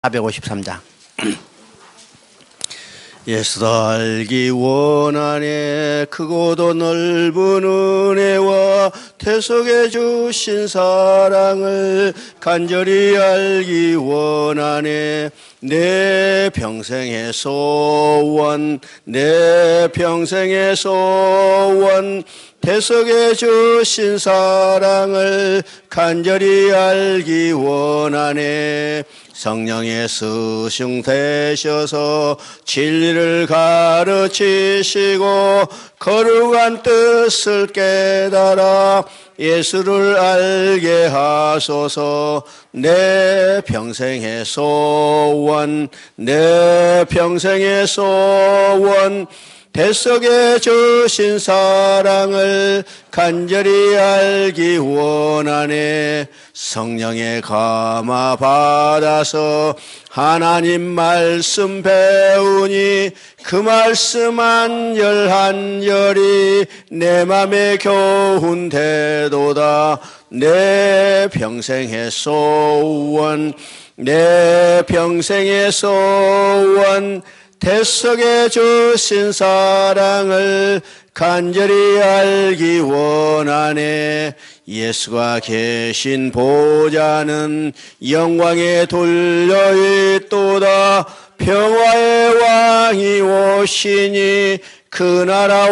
453장. 예수 알기 원하네. 크고도 넓은 은혜와 태속해 주신 사랑을 간절히 알기 원하네. 내 평생의 소원, 내 평생의 소원, 태속해 주신 사랑을 간절히 알기 원하네. 성령의 스승 되셔서 진리를 가르치시고 거룩한 뜻을 깨달아 예수를 알게 하소서. 내 평생의 소원, 내 평생의 소원, 태속해 주신 사랑을 간절히 알기 원하네. 성령의 감화 받아서 하나님 말씀 배우니 그 말씀 한절 한절이 내 맘에 교훈되도다. 내 평생의 소원, 내 평생의 소원, 태속해 주신 사랑을 간절히 알기 원하네. 예수가 계신 보좌는 영광에 돌려있도다. 평화의 왕이 오시니 그 나라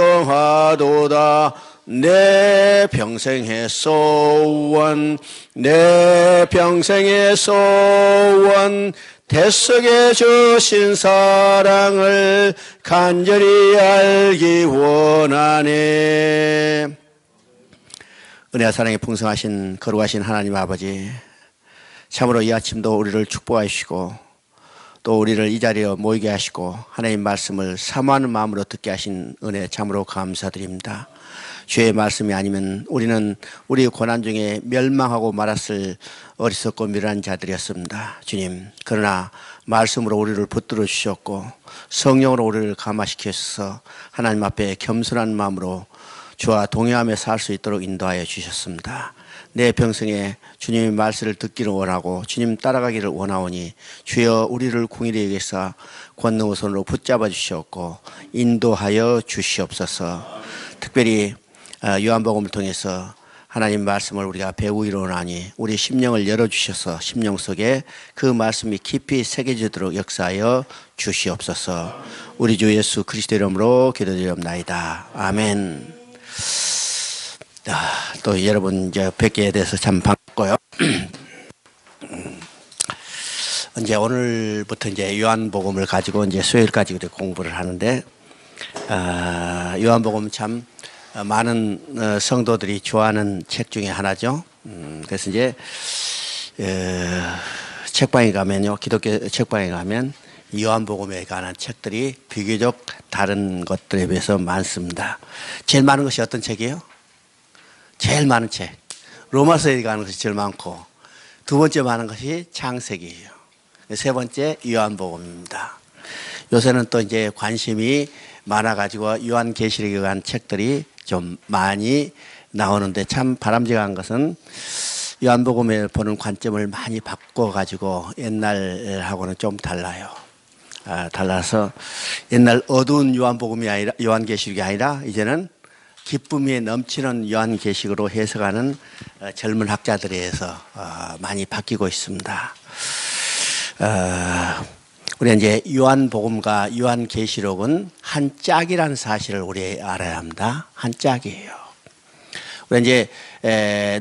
왕성하도다. 내 평생의 소원, 내 평생의 소원, 태속해 주신 사랑을 간절히 알기 원하네. 은혜와 사랑이 풍성하신 거룩하신 하나님 아버지, 참으로 이 아침도 우리를 축복하시고 또 우리를 이 자리에 모이게 하시고 하나님 말씀을 사모하는 마음으로 듣게 하신 은혜 참으로 감사드립니다. 주의 말씀이 아니면 우리는 우리 고난 중에 멸망하고 말았을 어리석고 미련한 자들이었습니다. 주님, 그러나 말씀으로 우리를 붙들어 주셨고 성령으로 우리를 감화시켜서 하나님 앞에 겸손한 마음으로 주와 동행하며 살 수 있도록 인도하여 주셨습니다. 내 평생에 주님의 말씀을 듣기를 원하고 주님 따라가기를 원하오니 주여 우리를 궁일히 여기서 권능 손으로 붙잡아 주시옵고 인도하여 주시옵소서. 특별히 요한복음을 통해서 하나님 말씀을 우리가 배우기로 원하니 우리 심령을 열어주셔서 심령 속에 그 말씀이 깊이 새겨지도록 역사하여 주시옵소서. 우리 주 예수 그리스도 이름으로 기도드리옵나이다. 아멘. 또 여러분 이제 뵙게 돼서 참 반갑고요. 이제 오늘부터 이제 요한복음을 가지고 이제 수요일까지 공부를 하는데 요한복음 참 많은 성도들이 좋아하는 책 중에 하나죠. 그래서 이제 책방에 가면요, 기독교 책방에 가면 요한복음에 관한 책들이 비교적 다른 것들에 비해서 많습니다. 제일 많은 것이 어떤 책이에요? 제일 많은 책 로마서에 관한 것이 제일 많고 두 번째 많은 것이 창세기예요. 세 번째 요한복음입니다. 요새는 또 이제 관심이 많아가지고 요한계시록에 관한 책들이 좀 많이 나오는데 참 바람직한 것은 요한복음에 보는 관점을 많이 바꿔가지고 옛날하고는 좀 달라요. 달라서 옛날 어두운 요한복음이 아니라 요한계시록이 아니라 이제는 기쁨이 넘치는 요한계시록으로 해석하는 젊은 학자들에 의해서 많이 바뀌고 있습니다. 우리가 이제 요한복음과 요한계시록은 한 짝이라는 사실을 우리 알아야 합니다. 한 짝이에요. 우리 이제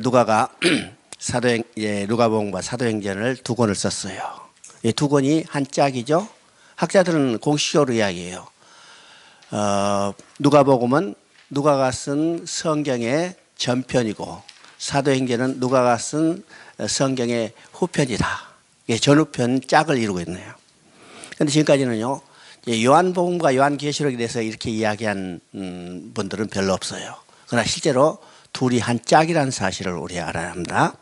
누가가 누가복음과 사도행전을 두 권을 썼어요. 이 두 권이 한 짝이죠. 학자들은 공식적으로 이야기해요. 누가복음은 누가가 쓴 성경의 전편이고 사도행전은 누가가 쓴 성경의 후편이다. 전후편 짝을 이루고 있네요. 그런데 지금까지는요, 요한복음과 요한계시록에 대해서 이렇게 이야기한 분들은 별로 없어요. 그러나 실제로 둘이 한 짝이라는 사실을 우리 알아야 합니다.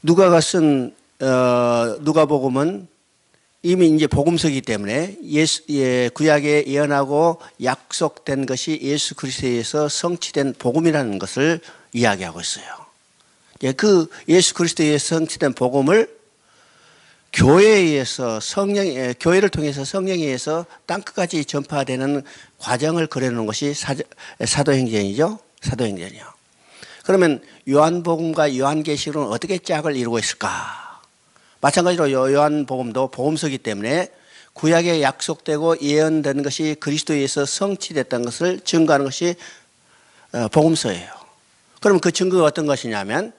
누가가 쓴 누가복음은 이미 이제 복음서이기 때문에 구약에 예언하고 약속된 것이 예수 그리스도에서 성취된 복음이라는 것을 이야기하고 있어요. 예, 그 예수 그리스도에 의해서 성취된 복음을 교회에 의해서 교회를 통해서 성령에 의해서 땅끝까지 전파되는 과정을 그려놓은 것이 사도행전이죠. 사도행전이요. 그러면 요한복음과 요한계시록은 어떻게 짝을 이루고 있을까? 마찬가지로 요한복음도 복음서이기 때문에 구약에 약속되고 예언된 것이 그리스도에 의해서 성취됐다는 것을 증거하는 것이 복음서예요. 그럼 그 증거가 어떤 것이냐면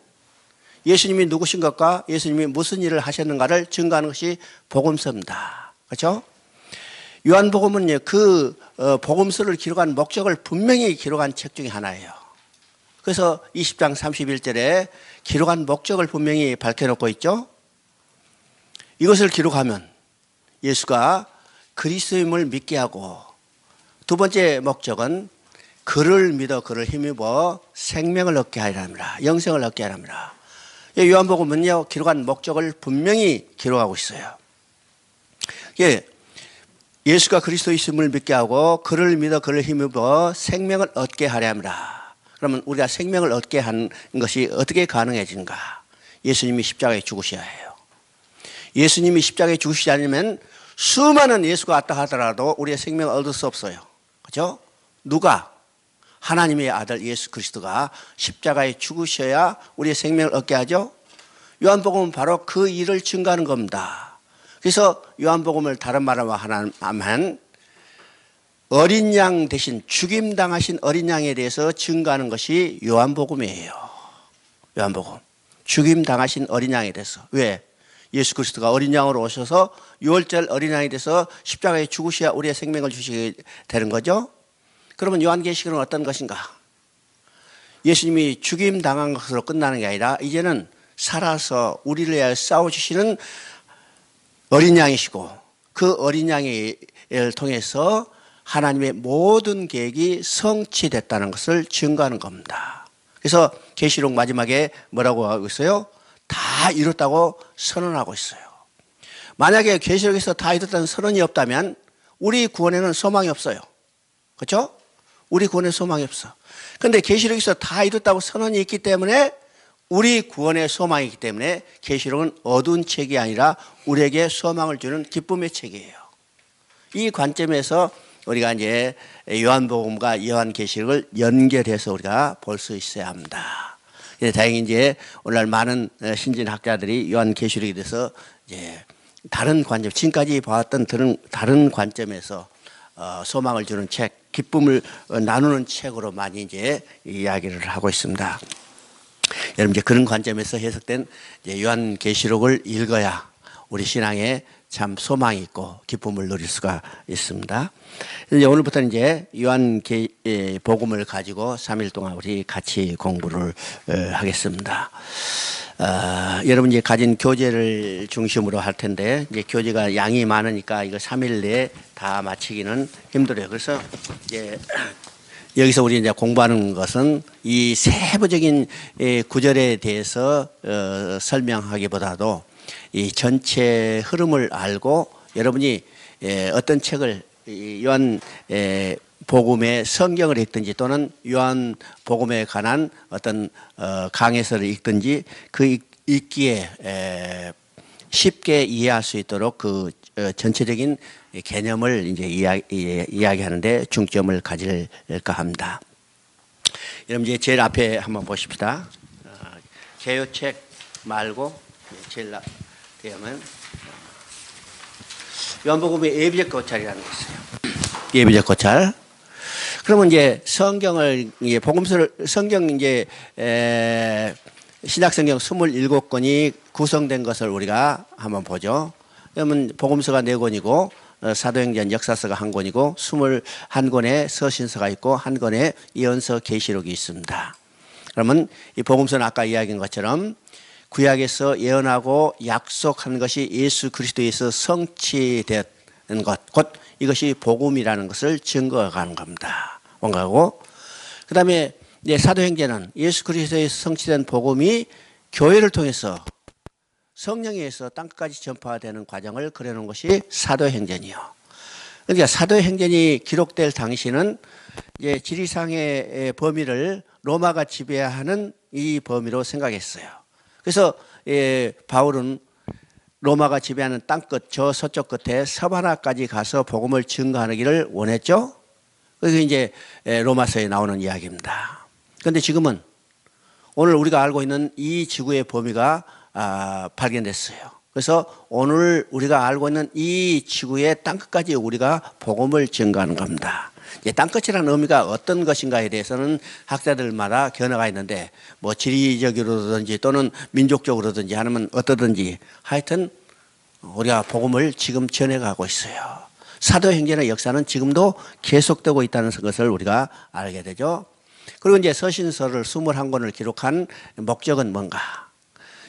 예수님이 누구신 것과 예수님이 무슨 일을 하셨는가를 증거하는 것이 복음서입니다. 그렇죠? 요한복음은 그 복음서를 기록한 목적을 분명히 기록한 책 중에 하나예요. 그래서 20장 31절에 기록한 목적을 분명히 밝혀놓고 있죠. 이것을 기록하면 예수가 그리스도임을 믿게 하고, 두 번째 목적은 그를 믿어 그를 힘입어 생명을 얻게 하리라 합니다. 영생을 얻게 하리라 합니다. 요한복음은요, 기록한 목적을 분명히 기록하고 있어요. 예, 예수가 그리스도이심을 믿게 하고 그를 믿어 그를 힘입어 생명을 얻게 하려 합니다. 그러면 우리가 생명을 얻게 하는 것이 어떻게 가능해지는가? 예수님이 십자가에 죽으셔야 해요. 예수님이 십자가에 죽으시지 않으면 수많은 예수가 왔다 하더라도 우리의 생명을 얻을 수 없어요. 그렇죠? 누가? 하나님의 아들 예수 그리스도가 십자가에 죽으셔야 우리의 생명을 얻게 하죠. 요한복음은 바로 그 일을 증거하는 겁니다. 그래서 요한복음을 다른 말로 하면 어린 양 대신 죽임당하신 어린 양에 대해서 증거하는 것이 요한복음이에요. 요한복음. 죽임당하신 어린 양에 대해서. 왜? 예수 그리스도가 어린 양으로 오셔서 6월절 어린 양이 돼서 십자가에 죽으셔야 우리의 생명을 주시게 되는 거죠. 그러면 요한계시록은 어떤 것인가? 예수님이 죽임당한 것으로 끝나는 게 아니라 이제는 살아서 우리를 위하여 싸워주시는 어린 양이시고, 그 어린 양을 통해서 하나님의 모든 계획이 성취됐다는 것을 증거하는 겁니다. 그래서 계시록 마지막에 뭐라고 하고 있어요? 다 이뤘다고 선언하고 있어요. 만약에 계시록에서 다 이뤘다는 선언이 없다면 우리 구원에는 소망이 없어요. 그렇죠? 우리 구원에 소망이 없어. 그런데 계시록에서 다 이뤘다고 선언이 있기 때문에 우리 구원의 소망이 있기 때문에 계시록은 어두운 책이 아니라 우리에게 소망을 주는 기쁨의 책이에요. 이 관점에서 우리가 이제 요한복음과 요한계시록을 연결해서 우리가 볼 수 있어야 합니다. 다행히 이제 오늘날 많은 신진학자들이 요한계시록에 대해서 이제 다른 관점, 지금까지 봐왔던 다른 관점에서 소망을 주는 책, 기쁨을 나누는 책으로 많이 이제 이야기를 하고 있습니다. 여러분 이제 그런 관점에서 해석된 요한계시록을 읽어야 우리 신앙에 참 소망이 있고 기쁨을 누릴 수가 있습니다. 이제 오늘부터는 이제 요한복음을 가지고 3일 동안 우리 같이 공부를 하겠습니다. 여러분 이제 가진 교재를 중심으로 할 텐데 이제 교재가 양이 많으니까 이거 3일 내에 다 마치기는 힘들어요. 그래서 이제 여기서 우리 이제 공부하는 것은 이 세부적인 구절에 대해서 설명하기보다도 이 전체 흐름을 알고 여러분이 어떤 책을 요한 복음의 성경을 읽든지 또는 요한 복음에 관한 어떤 강해서를 읽든지 그 읽기에 쉽게 이해할 수 있도록 그 전체적인 개념을 이제 이야기하는데 중점을 가질까 합니다. 여러분 이제 제일 앞에 한번 보십시다. 개요책 말고 제일 앞에 하면 요한복음의 예비적 고찰이라는 게 있어요. 예비적 고찰. 그러면 이제 성경을 복음서를 성경 이제 신약성경 27권이 구성된 것을 우리가 한번 보죠. 그러면 복음서가 4권이고 사도행전 역사서가 1권이고 21권의 서신서가 있고 1권의 예언서 계시록이 있습니다. 그러면 이 복음서는 아까 이야기한 것처럼 구약에서 예언하고 약속한 것이 예수 그리스도에서 성취된 것, 곧 이것이 복음이라는 것을 증거하는 겁니다. 뭔가고 그 다음에 사도행전은 예수 그리스도에서 성취된 복음이 교회를 통해서 성령에 의해서 땅끝까지 전파되는 과정을 그려놓은 것이 사도행전이요. 그러니까 사도행전이 기록될 당시는 이제 지리상의 범위를 로마가 지배하는 이 범위로 생각했어요. 그래서 바울은 로마가 지배하는 땅끝 저 서쪽 끝에 서바나까지 가서 복음을 증거하기를 원했죠. 그게 이제 로마서에 나오는 이야기입니다. 그런데 지금은 오늘 우리가 알고 있는 이 지구의 범위가 발견됐어요. 그래서 오늘 우리가 알고 있는 이 지구의 땅끝까지 우리가 복음을 증거하는 겁니다. 땅끝이라는 의미가 어떤 것인가에 대해서는 학자들마다 견해가 있는데 뭐 지리적으로든지 또는 민족적으로든지 아니면 어떠든지 하여튼 우리가 복음을 지금 전해가고 있어요. 사도행전의 역사는 지금도 계속되고 있다는 것을 우리가 알게 되죠. 그리고 이제 서신서를 21권을 기록한 목적은 뭔가?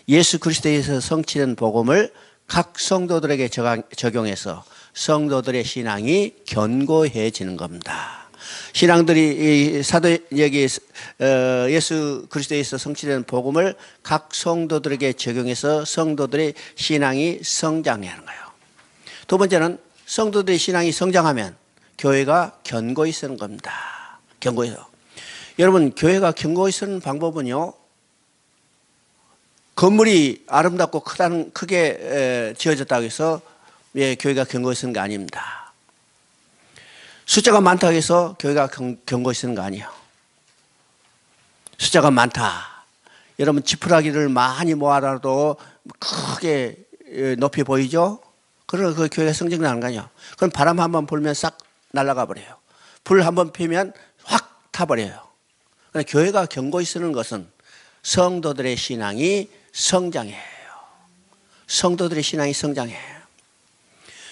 예수 그리스도에서 성취된 복음을 각 성도들에게 적용해서 성도들의 신앙이 견고해지는 겁니다. 신앙들이 여기 예수 그리스도에서 성취된 복음을 각 성도들에게 적용해서 성도들의 신앙이 성장해 하는 거예요. 두 번째는 성도들의 신앙이 성장하면 교회가 견고히 서는 겁니다. 견고해서. 여러분, 교회가 견고히 서는 방법은요, 건물이 아름답고 크게 지어졌다고 해서 교회가 견고히 서는 게 아닙니다. 숫자가 많다고 해서 교회가 견고히 서는 거 아니에요. 숫자가 많다. 여러분, 지푸라기를 많이 모아놔도 크게 높이 보이죠? 그러면 그 교회가 성장나는 거 아니에요. 그럼 바람 한번 불면 싹 날아가 버려요. 불 한번 피면 확 타버려요. 그러니까 교회가 견고히 서는 것은 성도들의 신앙이 성장해요. 성도들의 신앙이 성장해요.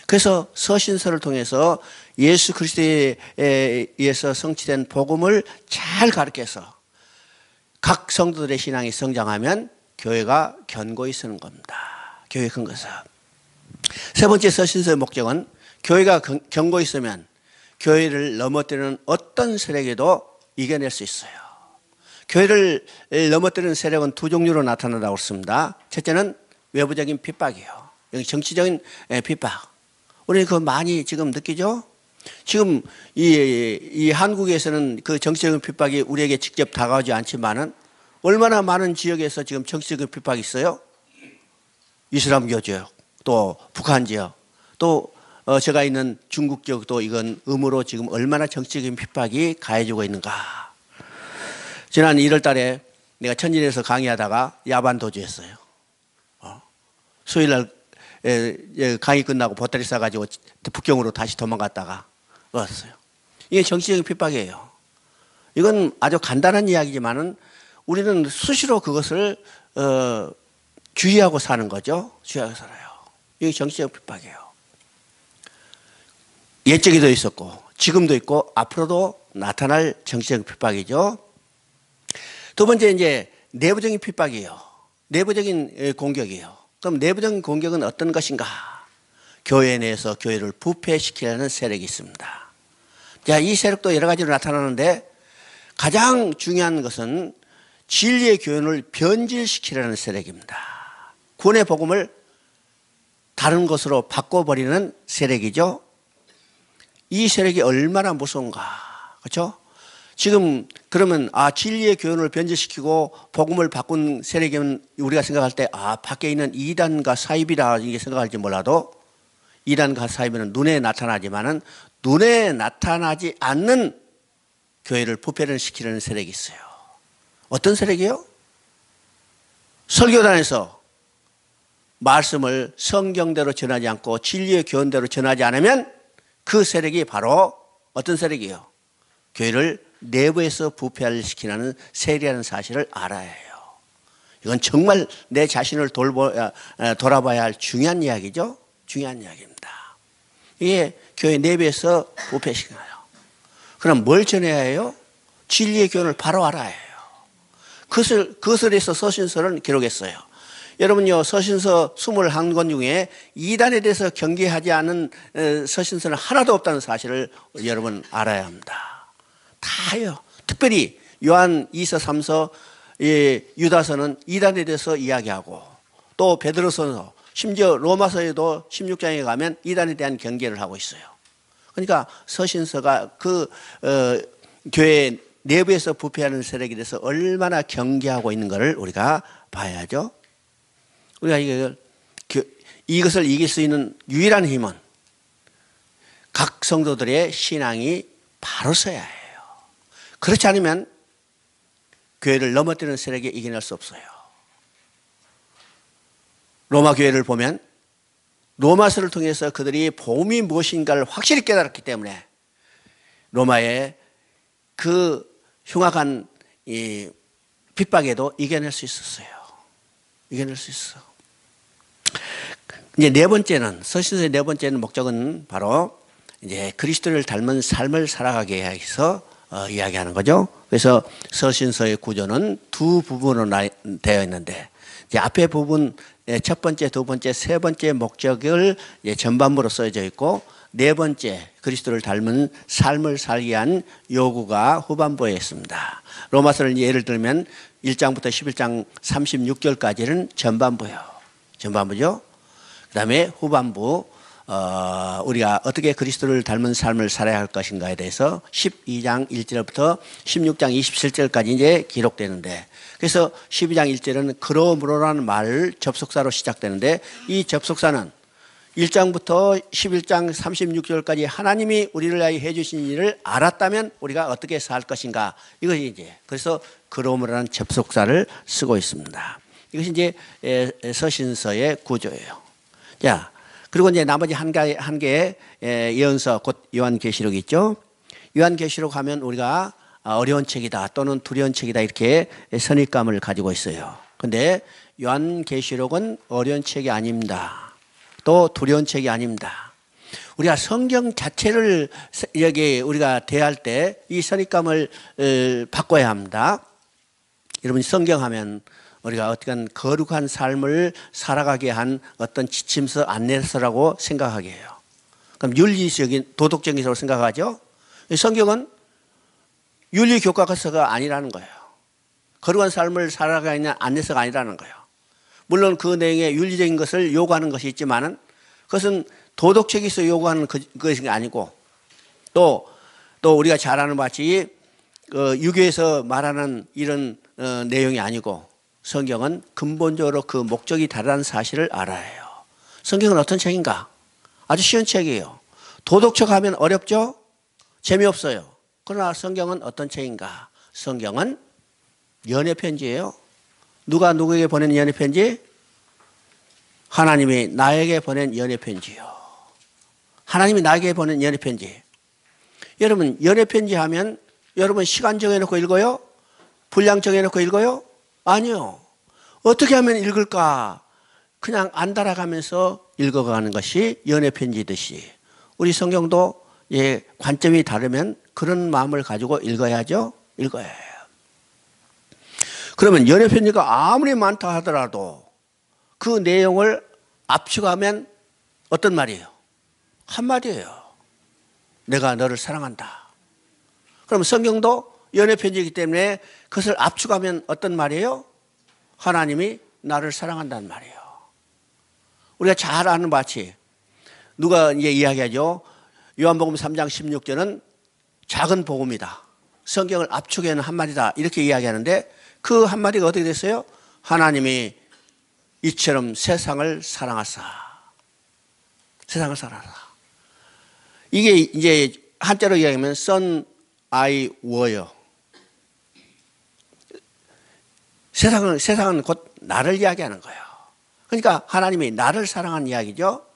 그래서 서신서를 통해서 예수 그리스도에 의해서 성취된 복음을 잘 가르쳐서 각 성도들의 신앙이 성장하면 교회가 견고히 서는 겁니다. 교회 큰 것은. 세 번째 서신서의 목적은 교회가 견고히 서면 교회를 넘어뜨리는 어떤 세력에도 이겨낼 수 있어요. 교회를 넘어뜨리는 세력은 두 종류로 나타난다고 했습니다. 첫째는 외부적인 핍박이에요. 여기 정치적인 핍박. 우리 그거 많이 지금 느끼죠? 지금 이 한국에서는 그 정치적인 핍박이 우리에게 직접 다가오지 않지만은 얼마나 많은 지역에서 지금 정치적인 핍박이 있어요? 이슬람교 지역, 또 북한 지역, 또 제가 있는 중국 지역도 이건 음으로 지금 얼마나 정치적인 핍박이 가해지고 있는가. 지난 1월 달에 내가 천진에서 강의하다가 야반 도주했어요. 수요일날 강의 끝나고 보따리 싸가지고 북경으로 다시 도망갔다가 왔어요. 이게 정치적인 핍박이에요. 이건 아주 간단한 이야기지만은 우리는 수시로 그것을 주의하고 사는 거죠. 주의하고 살아요. 이게 정치적 핍박이에요. 옛적에도 있었고 지금도 있고 앞으로도 나타날 정치적 핍박이죠. 두 번째 이제 내부적인 핍박이에요. 내부적인 공격이에요. 그럼 내부적인 공격은 어떤 것인가? 교회 내에서 교회를 부패시키려는 세력이 있습니다. 자, 이 세력도 여러 가지로 나타나는데 가장 중요한 것은 진리의 교훈을 변질시키려는 세력입니다. 구원의 복음을 다른 것으로 바꿔버리는 세력이죠. 이 세력이 얼마나 무서운가. 그렇죠? 지금 그러면 진리의 교훈을 변질시키고 복음을 바꾼 세력이면 우리가 생각할 때 밖에 있는 이단과 사입이라 이게 생각할지 몰라도 이단과 사입은 눈에 나타나지만은 눈에 나타나지 않는 교회를 부패를 시키려는 세력이 있어요. 어떤 세력이요? 설교단에서 말씀을 성경대로 전하지 않고 진리의 교훈대로 전하지 않으면 그 세력이 바로 어떤 세력이요? 교회를 내부에서 부패시키는 세력이라는 사실을 알아야 해요. 이건 정말 내 자신을 돌아봐야 할 중요한 이야기죠. 중요한 이야기입니다. 이게 교회 내부에서 부패시키는 거예요. 그럼 뭘 전해야 해요? 진리의 교훈을 바로 알아야 해요. 그것을 해서 서신서를 기록했어요. 여러분요, 서신서 21권 중에 이단에 대해서 경계하지 않은 서신서는 하나도 없다는 사실을 여러분 알아야 합니다. 다요. 특별히 요한 2서 3서 유다서는 이단에 대해서 이야기하고 또 베드로서서 심지어 로마서에도 16장에 가면 이단에 대한 경계를 하고 있어요. 그러니까 서신서가 교회 내부에서 부패하는 세력에 대해서 얼마나 경계하고 있는 것을 우리가 봐야죠. 우리가 이것을 이길 수 있는 유일한 힘은 각 성도들의 신앙이 바로 서야 해요. 그렇지 않으면 교회를 넘어뜨리는 세력에 이겨낼 수 없어요. 로마 교회를 보면 로마서를 통해서 그들이 복음이 무엇인가를 확실히 깨달았기 때문에 로마의 그 흉악한 이 핍박에도 이겨낼 수 있었어요. 이겨낼 수 있어. 이제 네 번째는, 서신서의 네 번째는 목적은 바로 이제 그리스도를 닮은 삶을 살아가게 해서 이야기하는 거죠. 그래서 서신서의 구조는 두 부분으로 되어 있는데, 이제 앞에 부분 첫 번째, 두 번째, 세 번째 목적을 전반부로 써져 있고, 네 번째 그리스도를 닮은 삶을 살기 위한 요구가 후반부에 있습니다. 로마서를 예를 들면 1장부터 11장 36절까지는 전반부예요. 전반부죠. 그 다음에 후반부 우리가 어떻게 그리스도를 닮은 삶을 살아야 할 것인가에 대해서 12장 1절부터 16장 27절까지 이제 기록되는데, 그래서 12장 1절은 그러므로라는 말 접속사로 시작되는데, 이 접속사는 1장부터 11장 36절까지 하나님이 우리를 위하여 해주신 일을 알았다면 우리가 어떻게 살 것인가, 이것이 이제 그래서 그러므로라는 접속사를 쓰고 있습니다. 이것이 이제 서신서의 구조예요. 자, 그리고 이제 나머지 한 개의 예언서, 곧 요한계시록이 있죠. 요한계시록 하면 우리가 어려운 책이다 또는 두려운 책이다 이렇게 선입감을 가지고 있어요. 그런데 요한계시록은 어려운 책이 아닙니다. 또 두려운 책이 아닙니다. 우리가 성경 자체를 여기 우리가 대할 때 이 선입감을 바꿔야 합니다. 여러분, 성경하면 우리가 어떤 거룩한 삶을 살아가게 한 어떤 지침서, 안내서라고 생각하게 해요. 그럼 윤리적인, 도덕적인 생각하죠. 성경은 윤리교과서가 아니라는 거예요. 거룩한 삶을 살아가는 안내서가 아니라는 거예요. 물론 그 내용에 윤리적인 것을 요구하는 것이 있지만은 그것은 도덕책에서 요구하는 것이 아니고, 또 우리가 잘 아는 바같이 유교에서 말하는 이런 내용이 아니고, 성경은 근본적으로 그 목적이 다르다는 사실을 알아야 해요. 성경은 어떤 책인가? 아주 쉬운 책이에요. 도덕책 하면 어렵죠? 재미없어요. 그러나 성경은 어떤 책인가? 성경은 연애편지예요. 누가 누구에게 보낸 연애편지? 하나님이 나에게 보낸 연애편지요. 하나님이 나에게 보낸 연애편지. 여러분, 연애편지 하면 여러분 시간 정해놓고 읽어요? 분량 정해놓고 읽어요? 아니요. 어떻게 하면 읽을까? 그냥 안달아가면서 읽어가는 것이 연애편지듯이 우리 성경도 관점이 다르면 그런 마음을 가지고 읽어야죠. 읽어야 해요. 그러면 연애편지가 아무리 많다 하더라도 그 내용을 압축하면 어떤 말이에요? 한마디예요. 내가 너를 사랑한다. 그럼 성경도 연애편지이기 때문에 그것을 압축하면 어떤 말이에요? 하나님이 나를 사랑한다는 말이에요. 우리가 잘 아는 바치 누가 이제 이야기하죠. 요한복음 3장 16절은 작은 복음이다. 성경을 압축해는 한마디다. 이렇게 이야기하는데 그 한마디가 어떻게 됐어요? 하나님이 이처럼 세상을 사랑하사. 세상을 사랑하사. 이게 이제 한자로 이야기하면 son I were요. 세상은 곧 나를 이야기하는 거예요. 그러니까 하나님이 나를 사랑하는 이야기죠.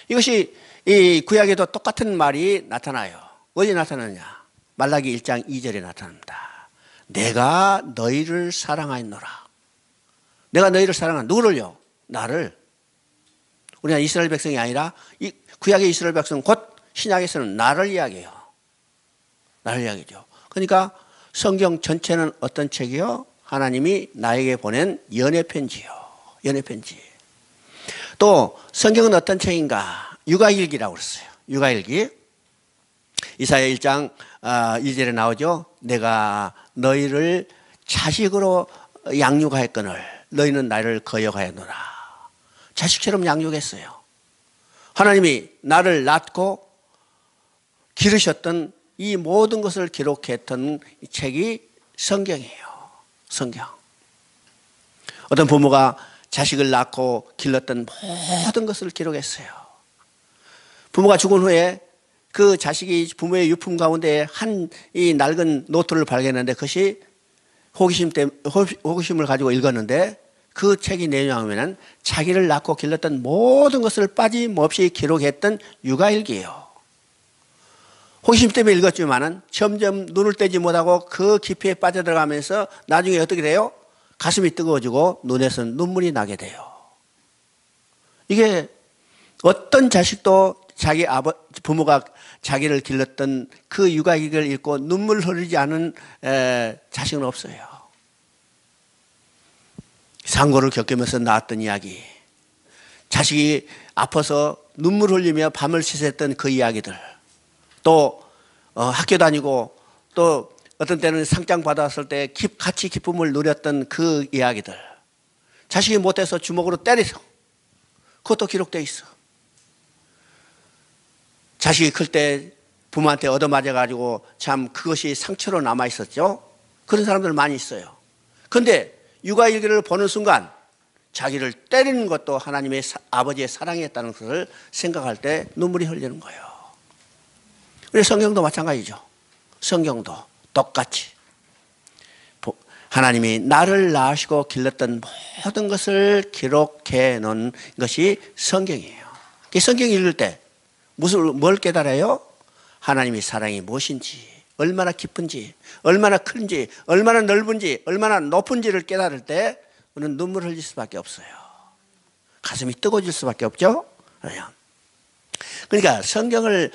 이것이 이 구약에도 똑같은 말이 나타나요. 어디 나타나느냐? 말라기 1장 2절에 나타납니다. 내가 너희를 사랑하였노라. 내가 너희를 사랑한 누구를요? 나를. 우리가 이스라엘 백성이 아니라 이 구약의 이스라엘 백성 곧 신약에서는 나를 이야기해요. 나를 이야기죠. 그러니까 성경 전체는 어떤 책이요? 하나님이 나에게 보낸 연애편지요. 연애편지. 또 성경은 어떤 책인가? 육아일기라고 그랬어요. 육아일기. 이사야 1장 1절에 나오죠. 내가 너희를 자식으로 양육하였거늘 너희는 나를 거역하였노라. 자식처럼 양육했어요. 하나님이 나를 낳고 기르셨던 이 모든 것을 기록했던 이 책이 성경이에요. 성경. 어떤 부모가 자식을 낳고 길렀던 모든 것을 기록했어요. 부모가 죽은 후에 그 자식이 부모의 유품 가운데 한 이 낡은 노트를 발견했는데 그것이 호기심을 가지고 읽었는데 그 책이 내용하면은 자기를 낳고 길렀던 모든 것을 빠짐없이 기록했던 육아일기예요. 호기심 때문에 읽었지만은 점점 눈을 떼지 못하고 그 깊이에 빠져들어가면서 나중에 어떻게 돼요? 가슴이 뜨거워지고 눈에서 눈물이 나게 돼요. 이게 어떤 자식도 자기 부모가 자기를 길렀던 그 육아일기를 읽고 눈물 흐르지 않은 자식은 없어요. 상고를 겪으면서 나왔던 이야기, 자식이 아파서 눈물 흘리며 밤을 새샜던 그 이야기들, 또 학교 다니고 또 어떤 때는 상장 받았을 때 같이 기쁨을 누렸던 그 이야기들, 자식이 못해서 주먹으로 때려서 그것도 기록되어 있어. 자식이 클 때 부모한테 얻어맞아가지고 참 그것이 상처로 남아있었죠. 그런 사람들 많이 있어요. 그런데 육아일기를 보는 순간 자기를 때리는 것도 하나님의 아버지의 사랑이었다는 것을 생각할 때 눈물이 흘리는 거예요. 우리 성경도 마찬가지죠. 성경도 똑같이 하나님이 나를 낳으시고 길렀던 모든 것을 기록해 놓은 것이 성경이에요. 성경 읽을 때 뭘 깨달아요? 하나님의 사랑이 무엇인지, 얼마나 깊은지, 얼마나 큰지, 얼마나 넓은지, 얼마나 높은지를 깨달을 때 우리는 눈물을 흘릴 수밖에 없어요. 가슴이 뜨거워질 수밖에 없죠. 그러니까 성경에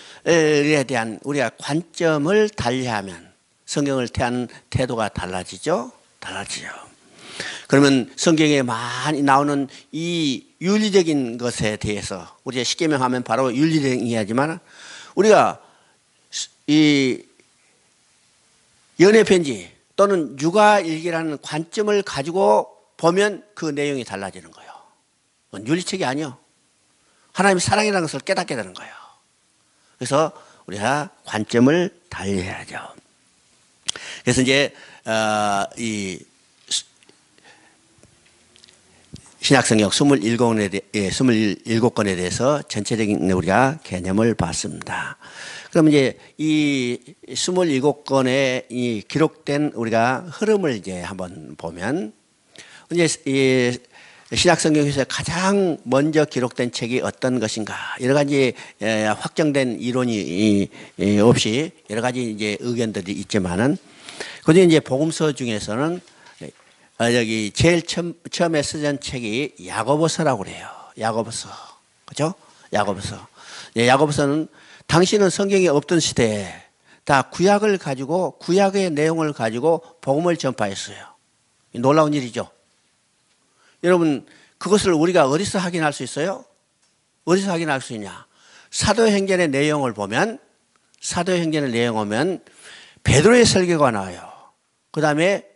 대한 우리가 관점을 달리하면 성경을 대하는 태도가 달라지죠. 그러면 성경에 많이 나오는 이 윤리적인 것에 대해서 우리가 십계명 하면 바로 윤리적인 이야기지만 우리가 이 연애편지 또는 육아일기라는 관점을 가지고 보면 그 내용이 달라지는 거예요. 윤리책이 아니요. 하나님의 사랑이라는 것을 깨닫게 되는 거예요. 그래서 우리가 관점을 달리해야죠. 그래서 이제 이 신약성경 27권에 대해서 전체적인 우리가 개념을 봤습니다. 그럼 이제 이 27권에 이 기록된 우리가 흐름을 이제 한번 보면 이제 이 신약성경에서 가장 먼저 기록된 책이 어떤 것인가 여러 가지 확정된 이론이 없이 여러 가지 이제 의견들이 있지만은 그중에 이제 복음서 중에서는 여기 제일 처음에 쓰던 책이 야고보서라고 그래요. 야고보서. 그죠? 야고보서. 야고보서는 당시는 성경이 없던 시대에 다 구약을 가지고 구약의 내용을 가지고 복음을 전파했어요. 놀라운 일이죠. 여러분 그것을 우리가 어디서 확인할 수 있어요? 어디서 확인할 수 있냐? 사도행전의 내용을 보면 베드로의 설교가 나와요. 그 다음에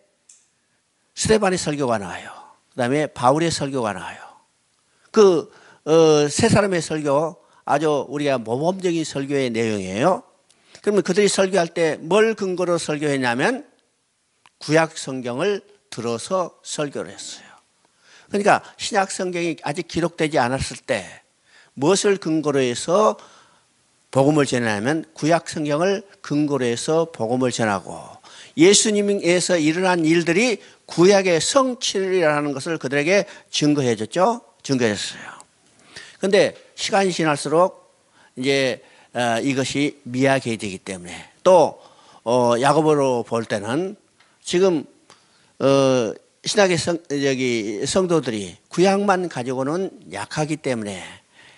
스데반의 설교가 나와요. 그 다음에 바울의 설교가 나와요. 그 세 사람의 설교 아주 우리가 모범적인 설교의 내용이에요. 그러면 그들이 설교할 때 뭘 근거로 설교했냐면 구약 성경을 들어서 설교를 했어요. 그러니까 신약 성경이 아직 기록되지 않았을 때 무엇을 근거로 해서 복음을 전하냐면 구약 성경을 근거로 해서 복음을 전하고 예수님에서 일어난 일들이 구약의 성취라는 것을 그들에게 증거해줬죠. 증거했어요. 그런데 시간이 지날수록 이제 이것이 미약해지기 때문에 또 야고보로 볼 때는 지금 신약의 성도들이 구약만 가지고는 약하기 때문에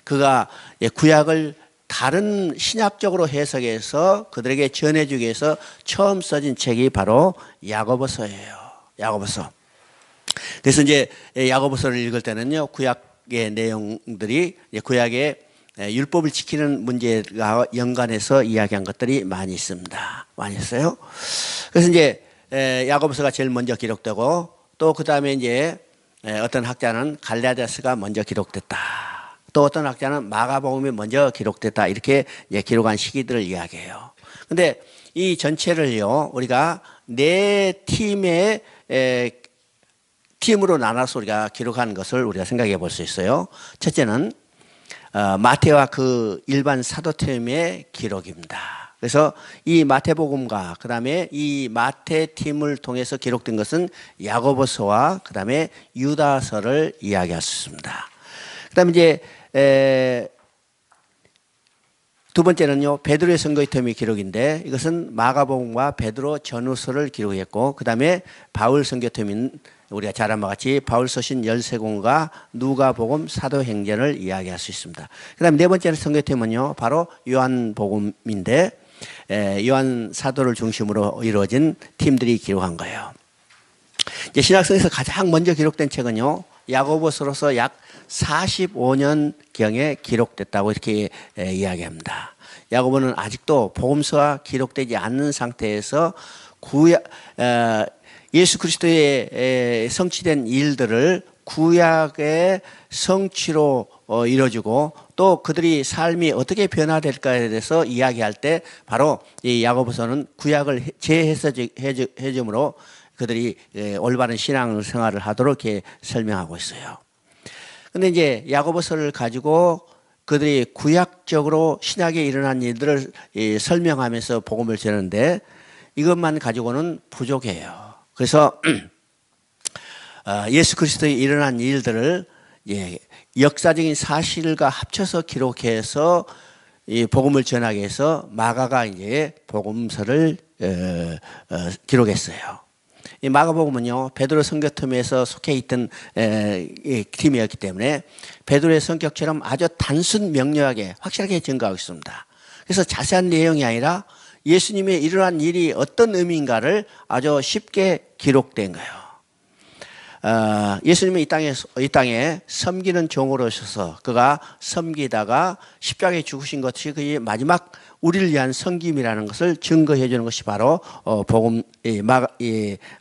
그가 구약을 다른 신학적으로 해석해서 그들에게 전해주기 위해서 처음 써진 책이 바로 야고보서예요. 야고보서. 그래서 이제 야고보서를 읽을 때는요, 구약의 내용들이 구약의 율법을 지키는 문제가 연관해서 이야기한 것들이 많이 있습니다. 많이 있어요. 그래서 이제 야고보서가 제일 먼저 기록되고 또 그 다음에 이제 어떤 학자는 갈라디아서가 먼저 기록됐다. 또 어떤 학자는 마가복음이 먼저 기록됐다 이렇게 기록한 시기들을 이야기해요. 근데 이 전체를요 우리가 네 팀으로 나눠서 우리가 기록한 것을 우리가 생각해 볼 수 있어요. 첫째는 마태와 그 일반 사도팀의 기록입니다. 그래서 이 마태복음과 그 다음에 이 마태 팀을 통해서 기록된 것은 야고보서와 그 다음에 유다서를 이야기할 수 있습니다. 그 다음에 이제 두 번째는요 베드로의 선거의 팀의 기록인데 이것은 마가복음과 베드로 전후서를 기록했고 그 다음에 바울 선교팀인 우리가 잘 아는 바와 같이 바울서신 13권과 누가복음 사도행전을 이야기할 수 있습니다. 그 다음에 네 번째 선교팀은요 바로 요한복음인데 요한 사도를 중심으로 이루어진 팀들이 기록한 거예요. 이제 신약성에서 가장 먼저 기록된 책은요 야고보서로서 약 45년경에 기록됐다고 이렇게 이야기합니다. 야고보는 아직도 복음서와 기록되지 않는 상태에서 예수 그리스도의 성취된 일들을 구약의 성취로 이루어지고 또 그들이 삶이 어떻게 변화될까에 대해서 이야기할 때 바로 이 야고보서는 구약을 재해석해줌으로 그들이 올바른 신앙생활을 하도록 이렇게 설명하고 있어요. 근데 이제 야고보서를 가지고 그들이 구약적으로 신약에 일어난 일들을 설명하면서 복음을 전하는데 이것만 가지고는 부족해요. 그래서 예수 그리스도에 일어난 일들을 역사적인 사실과 합쳐서 기록해서 이 복음을 전하기 위해서 마가가 이제 복음서를 기록했어요. 이 마가복음은요 베드로 선교팀에서 속해 있던 팀이었기 때문에 베드로의 성격처럼 아주 단순 명료하게 확실하게 증거하고 있습니다. 그래서 자세한 내용이 아니라 예수님의 일어난 일이 어떤 의미인가를 아주 쉽게 기록된 거예요. 예수님이 이 땅에 섬기는 종으로 오셔서 그가 섬기다가 십자가에 죽으신 것이 그의 마지막 우리를 위한 섬김이라는 것을 증거해 주는 것이 바로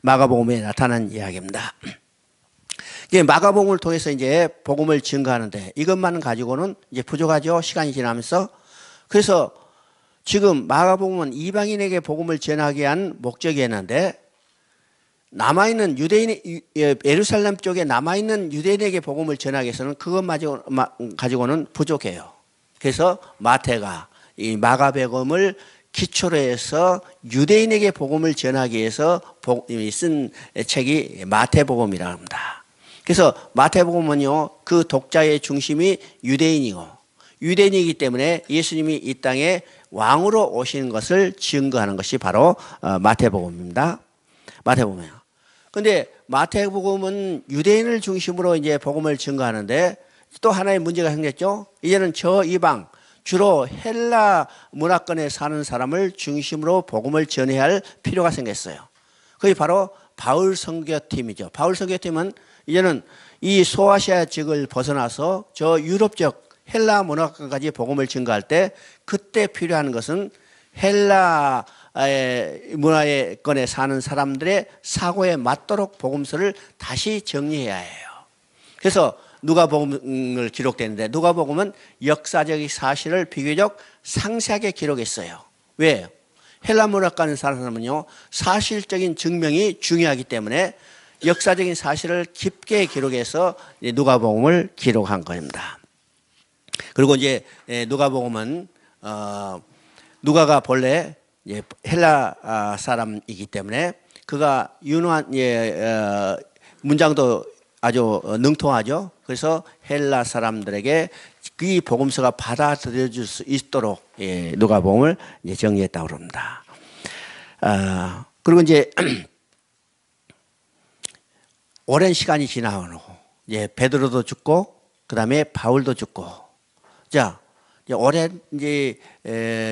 마가복음에 나타난 이야기입니다. 마가복음을 통해서 이제 복음을 증거하는데 이것만 가지고는 이제 부족하죠. 시간이 지나면서. 그래서 지금 마가복음은 이방인에게 복음을 전하기 위한 목적이었는데 남아있는 예루살렘 쪽에 남아있는 유대인에게 복음을 전하기 위해서는 그것 가지고는 부족해요. 그래서 마태가 이 마가복음을 기초로 해서 유대인에게 복음을 전하기 위해서 쓴 책이 마태복음이라고 합니다. 그래서 마태복음은요 그 독자의 중심이 유대인이고 유대인이기 때문에 예수님이 이 땅에 왕으로 오시는 것을 증거하는 것이 바로 마태복음입니다. 마태복음이에요. 그런데 마태복음은 유대인을 중심으로 이제 복음을 증거하는데 또 하나의 문제가 생겼죠. 이제는 저 이방 주로 헬라 문화권에 사는 사람을 중심으로 복음을 전해야 할 필요가 생겼어요. 그게 바로 바울 선교팀이죠. 바울 선교팀은 이제는 이 소아시아 지역을 벗어나서 저 유럽적 헬라 문화권까지 복음을 증거할 때 그때 필요한 것은 헬라 문화권에 사는 사람들의 사고에 맞도록 복음서를 다시 정리해야 해요. 그래서 누가복음을 기록되는데 누가복음은 역사적 사실을 비교적 상세하게 기록했어요. 왜요? 헬라 문화권 사는 사람은요 사실적인 증명이 중요하기 때문에 역사적인 사실을 깊게 기록해서 누가복음을 기록한 겁니다. 그리고 이제 누가복음은 누가가 본래 헬라 사람이기 때문에 그가 유능한 문장도 아주 능통하죠. 그래서 헬라 사람들에게 이 복음서가 받아들여질 수 있도록 누가복음을 정리했다고 합니다. 그리고 이제 오랜 시간이 지나고 베드로도 죽고 그 다음에 바울도 죽고 자 오랜 이제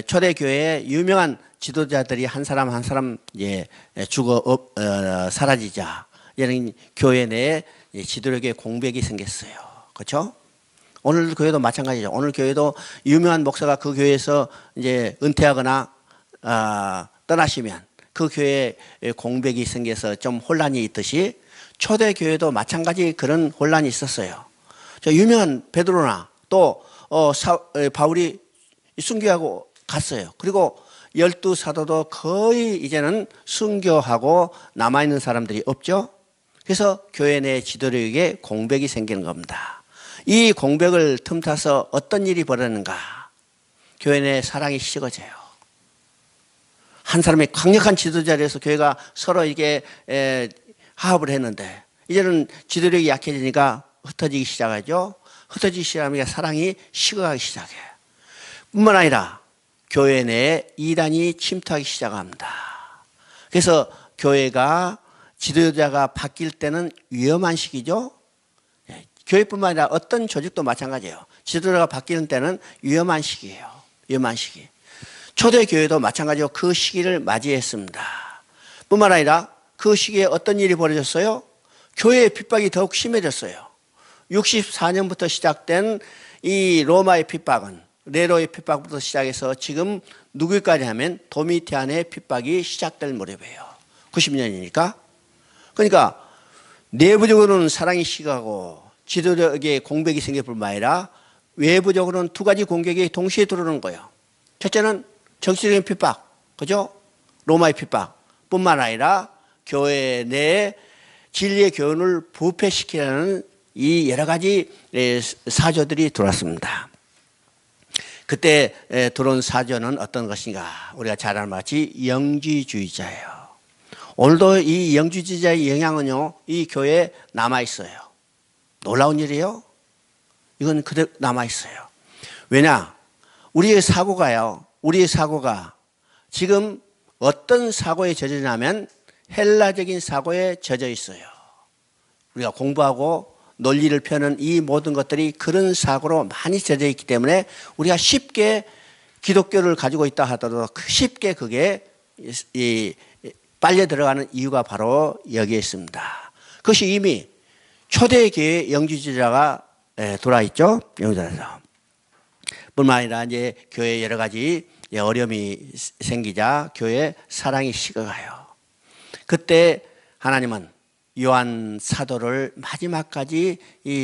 초대 교회의 유명한 지도자들이 한 사람 한 사람 죽어 사라지자 이런 교회 내에 지도력의 공백이 생겼어요. 그렇죠? 오늘 교회도 마찬가지죠. 오늘 교회도 유명한 목사가 그 교회에서 이제 은퇴하거나 떠나시면 그 교회에 공백이 생겨서 좀 혼란이 있듯이 초대 교회도 마찬가지 그런 혼란이 있었어요. 저 유명한 베드로나 또 바울이 순교하고 갔어요. 그리고 12사도도 거의 이제는 순교하고 남아있는 사람들이 없죠. 그래서 교회 내 지도력에 공백이 생기는 겁니다. 이 공백을 틈타서 어떤 일이 벌어지는가? 교회 내 사랑이 식어져요. 한 사람의 강력한 지도자리에서 교회가 서로 이게 화합을 했는데 이제는 지도력이 약해지니까 흩어지기 시작하죠. 흩어지기 시작하니까 사랑이 식어가기 시작해요. 뿐만 아니라 교회 내에 이단이 침투하기 시작합니다. 그래서 교회가 지도자가 바뀔 때는 위험한 시기죠. 교회뿐만 아니라 어떤 조직도 마찬가지예요. 지도자가 바뀌는 때는 위험한 시기예요. 위험한 시기. 초대교회도 마찬가지로 그 시기를 맞이했습니다. 뿐만 아니라 그 시기에 어떤 일이 벌어졌어요? 교회의 핍박이 더욱 심해졌어요. 64년부터 시작된 이 로마의 핍박은 네로의 핍박부터 시작해서 지금 누구까지 하면 도미티안의 핍박이 시작될 무렵이에요. 90년이니까. 그러니까 내부적으로는 사랑이 식어가고 지도력에 공백이 생길 뿐만 아니라 외부적으로는 두 가지 공격이 동시에 들어오는 거예요. 첫째는 정치적인 핍박, 그죠? 로마의 핍박 뿐만 아니라 교회 내에 진리의 교훈을 부패시키려는 이 여러 가지 사조들이 들어왔습니다. 그때 들어온 사조는 어떤 것인가? 우리가 잘 아는 같이 영지주의자예요. 오늘도 이 영지주의자의 영향은요, 이 교회에 남아있어요. 놀라운 일이에요. 이건 그대로 남아있어요. 왜냐? 우리의 사고가 지금 어떤 사고에 젖어냐면 헬라적인 사고에 젖어 있어요. 우리가 공부하고 논리를 펴는 이 모든 것들이 그런 사고로 많이 젖어 있기 때문에 우리가 쉽게 기독교를 가지고 있다 하더라도 쉽게 그게 빨려 들어가는 이유가 바로 여기에 있습니다. 그것이 이미 초대교회 영지주의자가 돌아 있죠. 영지주의자. 뿐만 아니라 이제 교회에 여러 가지 어려움이 생기자 교회에 사랑이 식어가요. 그때 하나님은 요한 사도를 마지막까지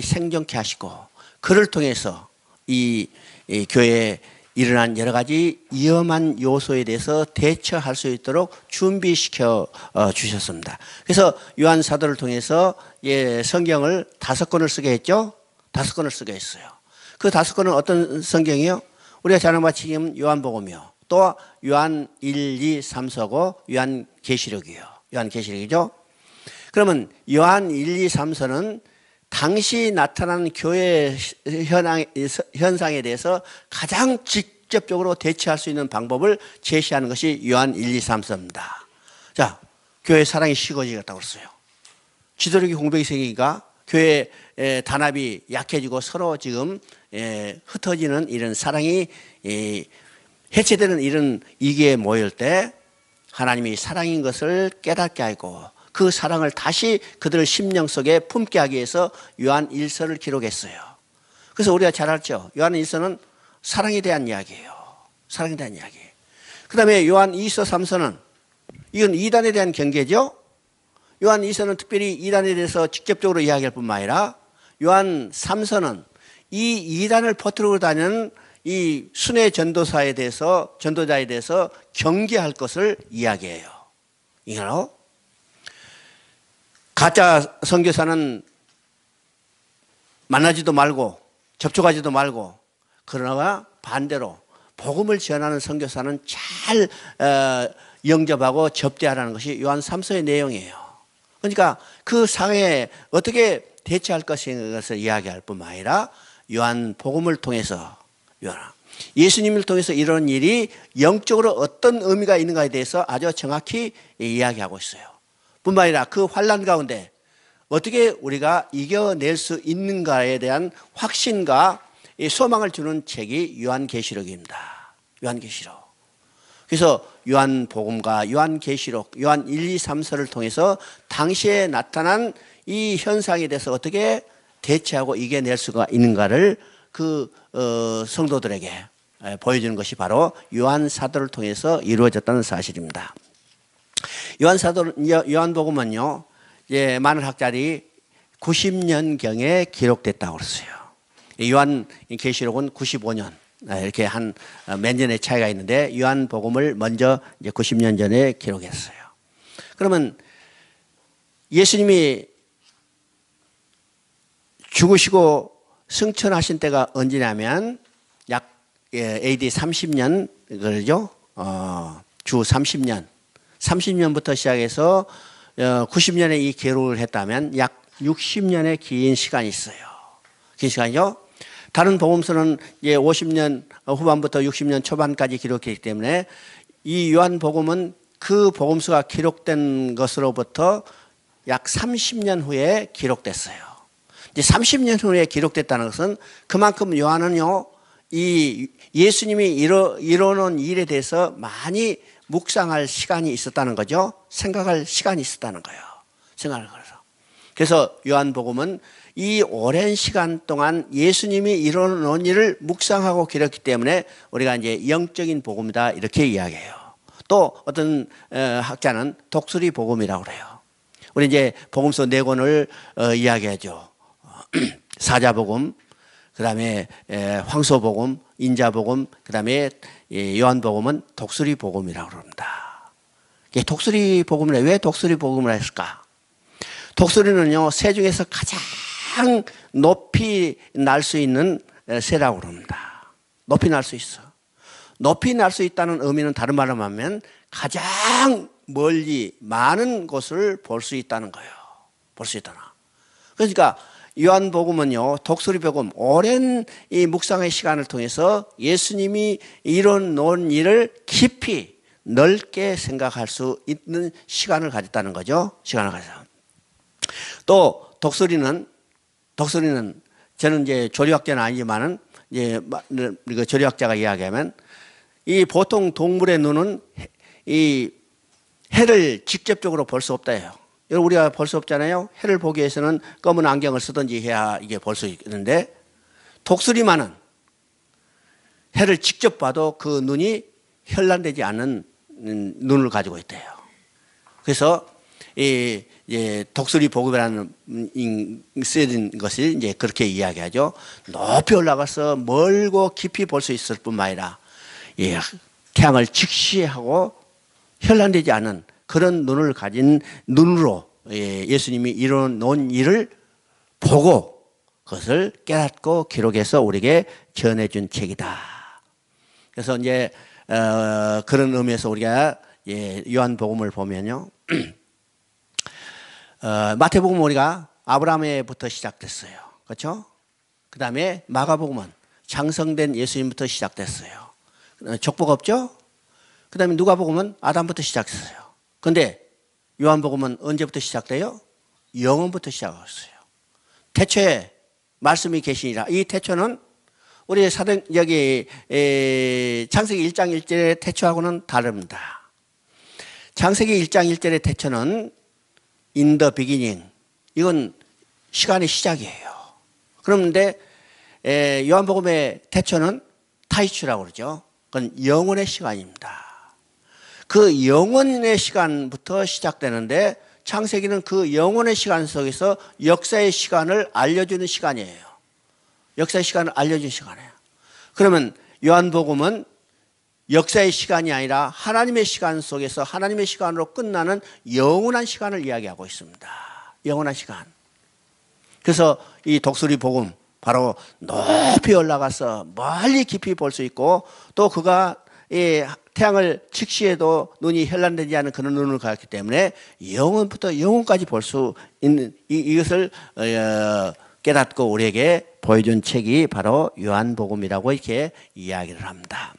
생존케 하시고 그를 통해서 이 교회에 일어난 여러 가지 위험한 요소에 대해서 대처할 수 있도록 준비시켜 주셨습니다. 그래서 요한 사도를 통해서 성경을 5권을 쓰게 했죠. 5권을 쓰게 했어요. 그 5권은 어떤 성경이요? 우리가 잘 아는 바치 지금 요한복음이요. 또 요한 1, 2, 3서고 요한계시록이요. 요한계시록이죠. 그러면 요한 1, 2, 3서는 당시 나타난 교회 현상에 대해서 가장 직접적으로 대처할 수 있는 방법을 제시하는 것이 요한 1, 2, 3서입니다. 자, 교회 사랑이 식어지겠다고 그랬어요. 지도력이 공백이 생기니까 교회 단합이 약해지고 서로 지금 흩어지는 이런 사랑이 해체되는 이런 위기에 모일 때 하나님이 사랑인 것을 깨닫게 하고 그 사랑을 다시 그들의 심령 속에 품게 하기 위해서 요한 1서를 기록했어요. 그래서 우리가 잘 알죠. 요한 1서는 사랑에 대한 이야기예요. 사랑에 대한 이야기. 그 다음에 요한 2서 3서는 이건 이단에 대한 경계죠. 요한 2서는 특별히 이단에 대해서 직접적으로 이야기할 뿐만 아니라 요한 3서는 이 이단을 퍼뜨리고 다니는 이 순회 전도자에 대해서 경계할 것을 이야기해요. 이거로 가짜 선교사는 만나지도 말고 접촉하지도 말고 그러나 반대로 복음을 전하는 선교사는 잘 영접하고 접대하라는 것이 요한 3서의 내용이에요. 그러니까 그 사회에 어떻게 대처할 것을 이야기할 뿐만 아니라 요한 복음을 통해서 예수님을 통해서 이런 일이 영적으로 어떤 의미가 있는가에 대해서 아주 정확히 이야기하고 있어요. 뿐만 아니라 그 환난 가운데 어떻게 우리가 이겨낼 수 있는가에 대한 확신과 소망을 주는 책이 요한계시록입니다. 요한계시록. 그래서 요한복음과 요한계시록, 요한 1, 2, 3서를 통해서 당시에 나타난 이 현상에 대해서 어떻게 대처하고 이겨낼 수가 있는가를 그 성도들에게 보여주는 것이 바로 요한사도를 통해서 이루어졌다는 사실입니다. 요한복음은요, 많은 학자들이 90년경에 기록됐다고 그랬어요. 요한계시록은 95년 이렇게 한 몇 년의 차이가 있는데 요한복음을 먼저 이제 90년 전에 기록했어요. 그러면 예수님이 죽으시고 승천하신 때가 언제냐면 약 AD 30년 그러죠. 주 30년부터 시작해서 90년에 이 기록을 했다면 약 60년의 긴 시간이 있어요. 긴 시간이죠. 다른 복음서는 50년 후반부터 60년 초반까지 기록했기 때문에 이 요한복음은 그 복음서가 기록된 것으로부터 약 30년 후에 기록됐어요. 이제 30년 후에 기록됐다는 것은 그만큼 요한은요, 이 예수님이 이뤄놓은 일에 대해서 많이 묵상할 시간이 있었다는 거죠. 생각할 시간이 있었다는 거예요. 생각을 걸어서. 그래서 요한복음은 이 오랜 시간 동안 예수님이 이뤄놓은 일을 묵상하고 기록했기 때문에 우리가 이제 영적인 복음이다 이렇게 이야기해요. 또 어떤 학자는 독수리 복음이라고 그래요. 우리 이제 복음서 4권을 이야기하죠. 사자복음, 그 다음에 황소복음, 인자복음, 그 다음에 요한복음은 독수리 복음이라고 그럽니다. 독수리 복음을 왜 독수리 복음을 했을까? 독수리는요, 새 중에서 가장 높이 날 수 있는 새라고 그럽니다. 높이 날 수 있어. 높이 날 수 있다는 의미는 다른 말로 하면 가장 멀리 많은 곳을 볼 수 있다는 거예요. 볼 수 있다나. 그러니까 요한복음은요, 독수리 복음, 오랜 이 묵상의 시간을 통해서 예수님이 이뤄놓은 일을 깊이 넓게 생각할 수 있는 시간을 가졌다는 거죠. 시간을 가져서. 또 독수리는 저는 이제 조류학자는 아니지만은 이제 조류학자가 이야기하면 이 보통 동물의 눈은 이 해를 직접적으로 볼 수 없다예요. 여러분 우리가 볼 수 없잖아요. 해를 보기 위해서는 검은 안경을 쓰든지 해야 이게 볼 수 있는데 독수리만은 해를 직접 봐도 그 눈이 현란되지 않는 눈을 가지고 있대요. 그래서 이 독수리 복음이라는 쓰여진 것을 이제 그렇게 이야기하죠. 높이 올라가서 멀고 깊이 볼 수 있을 뿐만 아니라 태양을 직시하고 현란되지 않은 그런 눈을 가진 눈으로 예수님이 이뤄놓은 일을 보고 그것을 깨닫고 기록해서 우리에게 전해준 책이다. 그래서 이제 그런 의미에서 우리가 요한복음을 보면요. 마태복음은 우리가 아브라함에부터 시작됐어요. 그렇죠? 그 다음에 마가복음은 장성된 예수님부터 시작됐어요. 족보가 없죠? 그 다음에 누가복음은 아담부터 시작했어요. 그런데 요한복음은 언제부터 시작돼요? 영원부터 시작했어요. 태초에 말씀이 계시니라. 이 태초는 우리 창세기 1장 1절의 태초하고는 다릅니다. 창세기 1장 1절의 태초는 in the beginning. 이건 시간의 시작이에요. 그런데 요한복음의 태초는 타이추라고 그러죠. 그건 영원의 시간입니다. 그 영원의 시간부터 시작되는데 창세기는 그 영원의 시간 속에서 역사의 시간을 알려주는 시간이에요. 역사의 시간을 알려주는 시간이에요. 그러면 요한복음은 역사의 시간이 아니라 하나님의 시간 속에서 하나님의 시간으로 끝나는 영원한 시간을 이야기하고 있습니다. 영원한 시간. 그래서 이 독수리 복음 바로 높이 올라가서 멀리 깊이 볼 수 있고 또 그가 태양을 직시해도 눈이 현란되지 않은 그런 눈을 가졌기 때문에 영원부터 영원까지 볼 수 있는 이것을 깨닫고 우리에게 보여준 책이 바로 요한복음이라고 이렇게 이야기를 합니다.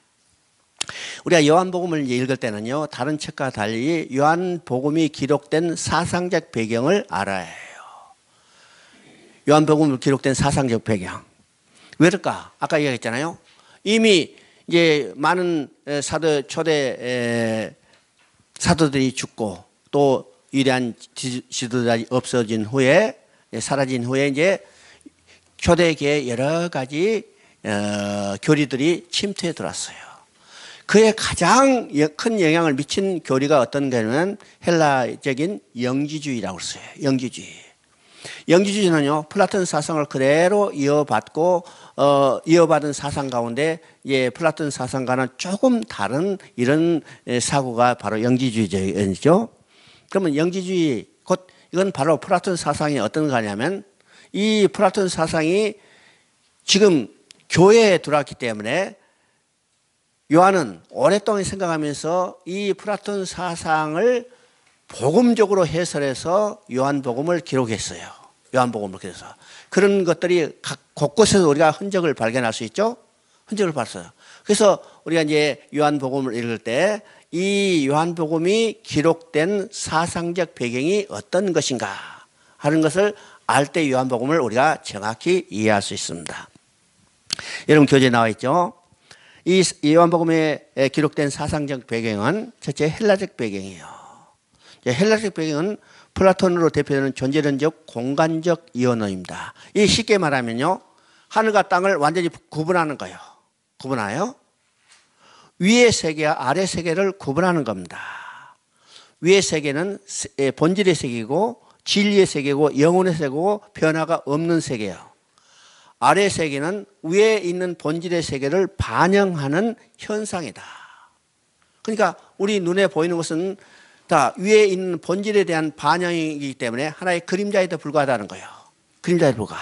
우리가 요한복음을 읽을 때는요, 다른 책과 달리 요한복음이 기록된 사상적 배경을 알아야 해요. 요한복음을 기록된 사상적 배경. 왜일까? 아까 이야기했잖아요. 이미 이제 많은 초대 사도들이 죽고 또 위대한 지도자들이 없어진 후에 사라진 후에 이제 초대계에 여러 가지 교리들이 침투해 들어왔어요. 그에 가장 큰 영향을 미친 교리가 어떤 거냐면 헬라적인 영지주의라고 했어요. 영지주의. 영지주의는요, 플라톤 사상을 그대로 이어받고 이어받은 사상 가운데 플라톤 사상과는 조금 다른 이런 사고가 바로 영지주의죠. 그러면 영지주의 곧 이건 바로 플라톤 사상이 어떤 거냐면 이 플라톤 사상이 지금 교회에 들어왔기 때문에 요한은 오랫동안 생각하면서 이 플라톤 사상을 복음적으로 해설해서 요한복음을 기록했어요. 요한복음을 기록해서. 그런 것들이 각 곳곳에서 우리가 흔적을 발견할 수 있죠. 흔적을 봤어요. 그래서 우리가 이제 요한복음을 읽을 때 이 요한복음이 기록된 사상적 배경이 어떤 것인가 하는 것을 알 때 요한복음을 우리가 정확히 이해할 수 있습니다. 여러분 교재에 나와 있죠. 이 요한복음에 기록된 사상적 배경은 첫째 헬라적 배경이에요. 헬라적 배경은 플라톤으로 대표되는 존재론적 공간적 이언어입니다. 이 쉽게 말하면요, 하늘과 땅을 완전히 구분하는 거예요. 구분하여 위의 세계와 아래 세계를 구분하는 겁니다. 위의 세계는 본질의 세계고 진리의 세계고 영혼의 세계고 변화가 없는 세계예요. 아래 세계는 위에 있는 본질의 세계를 반영하는 현상이다. 그러니까 우리 눈에 보이는 것은 다 위에 있는 본질에 대한 반영이기 때문에 하나의 그림자에도 불과하다는 거예요. 그림자에 불과.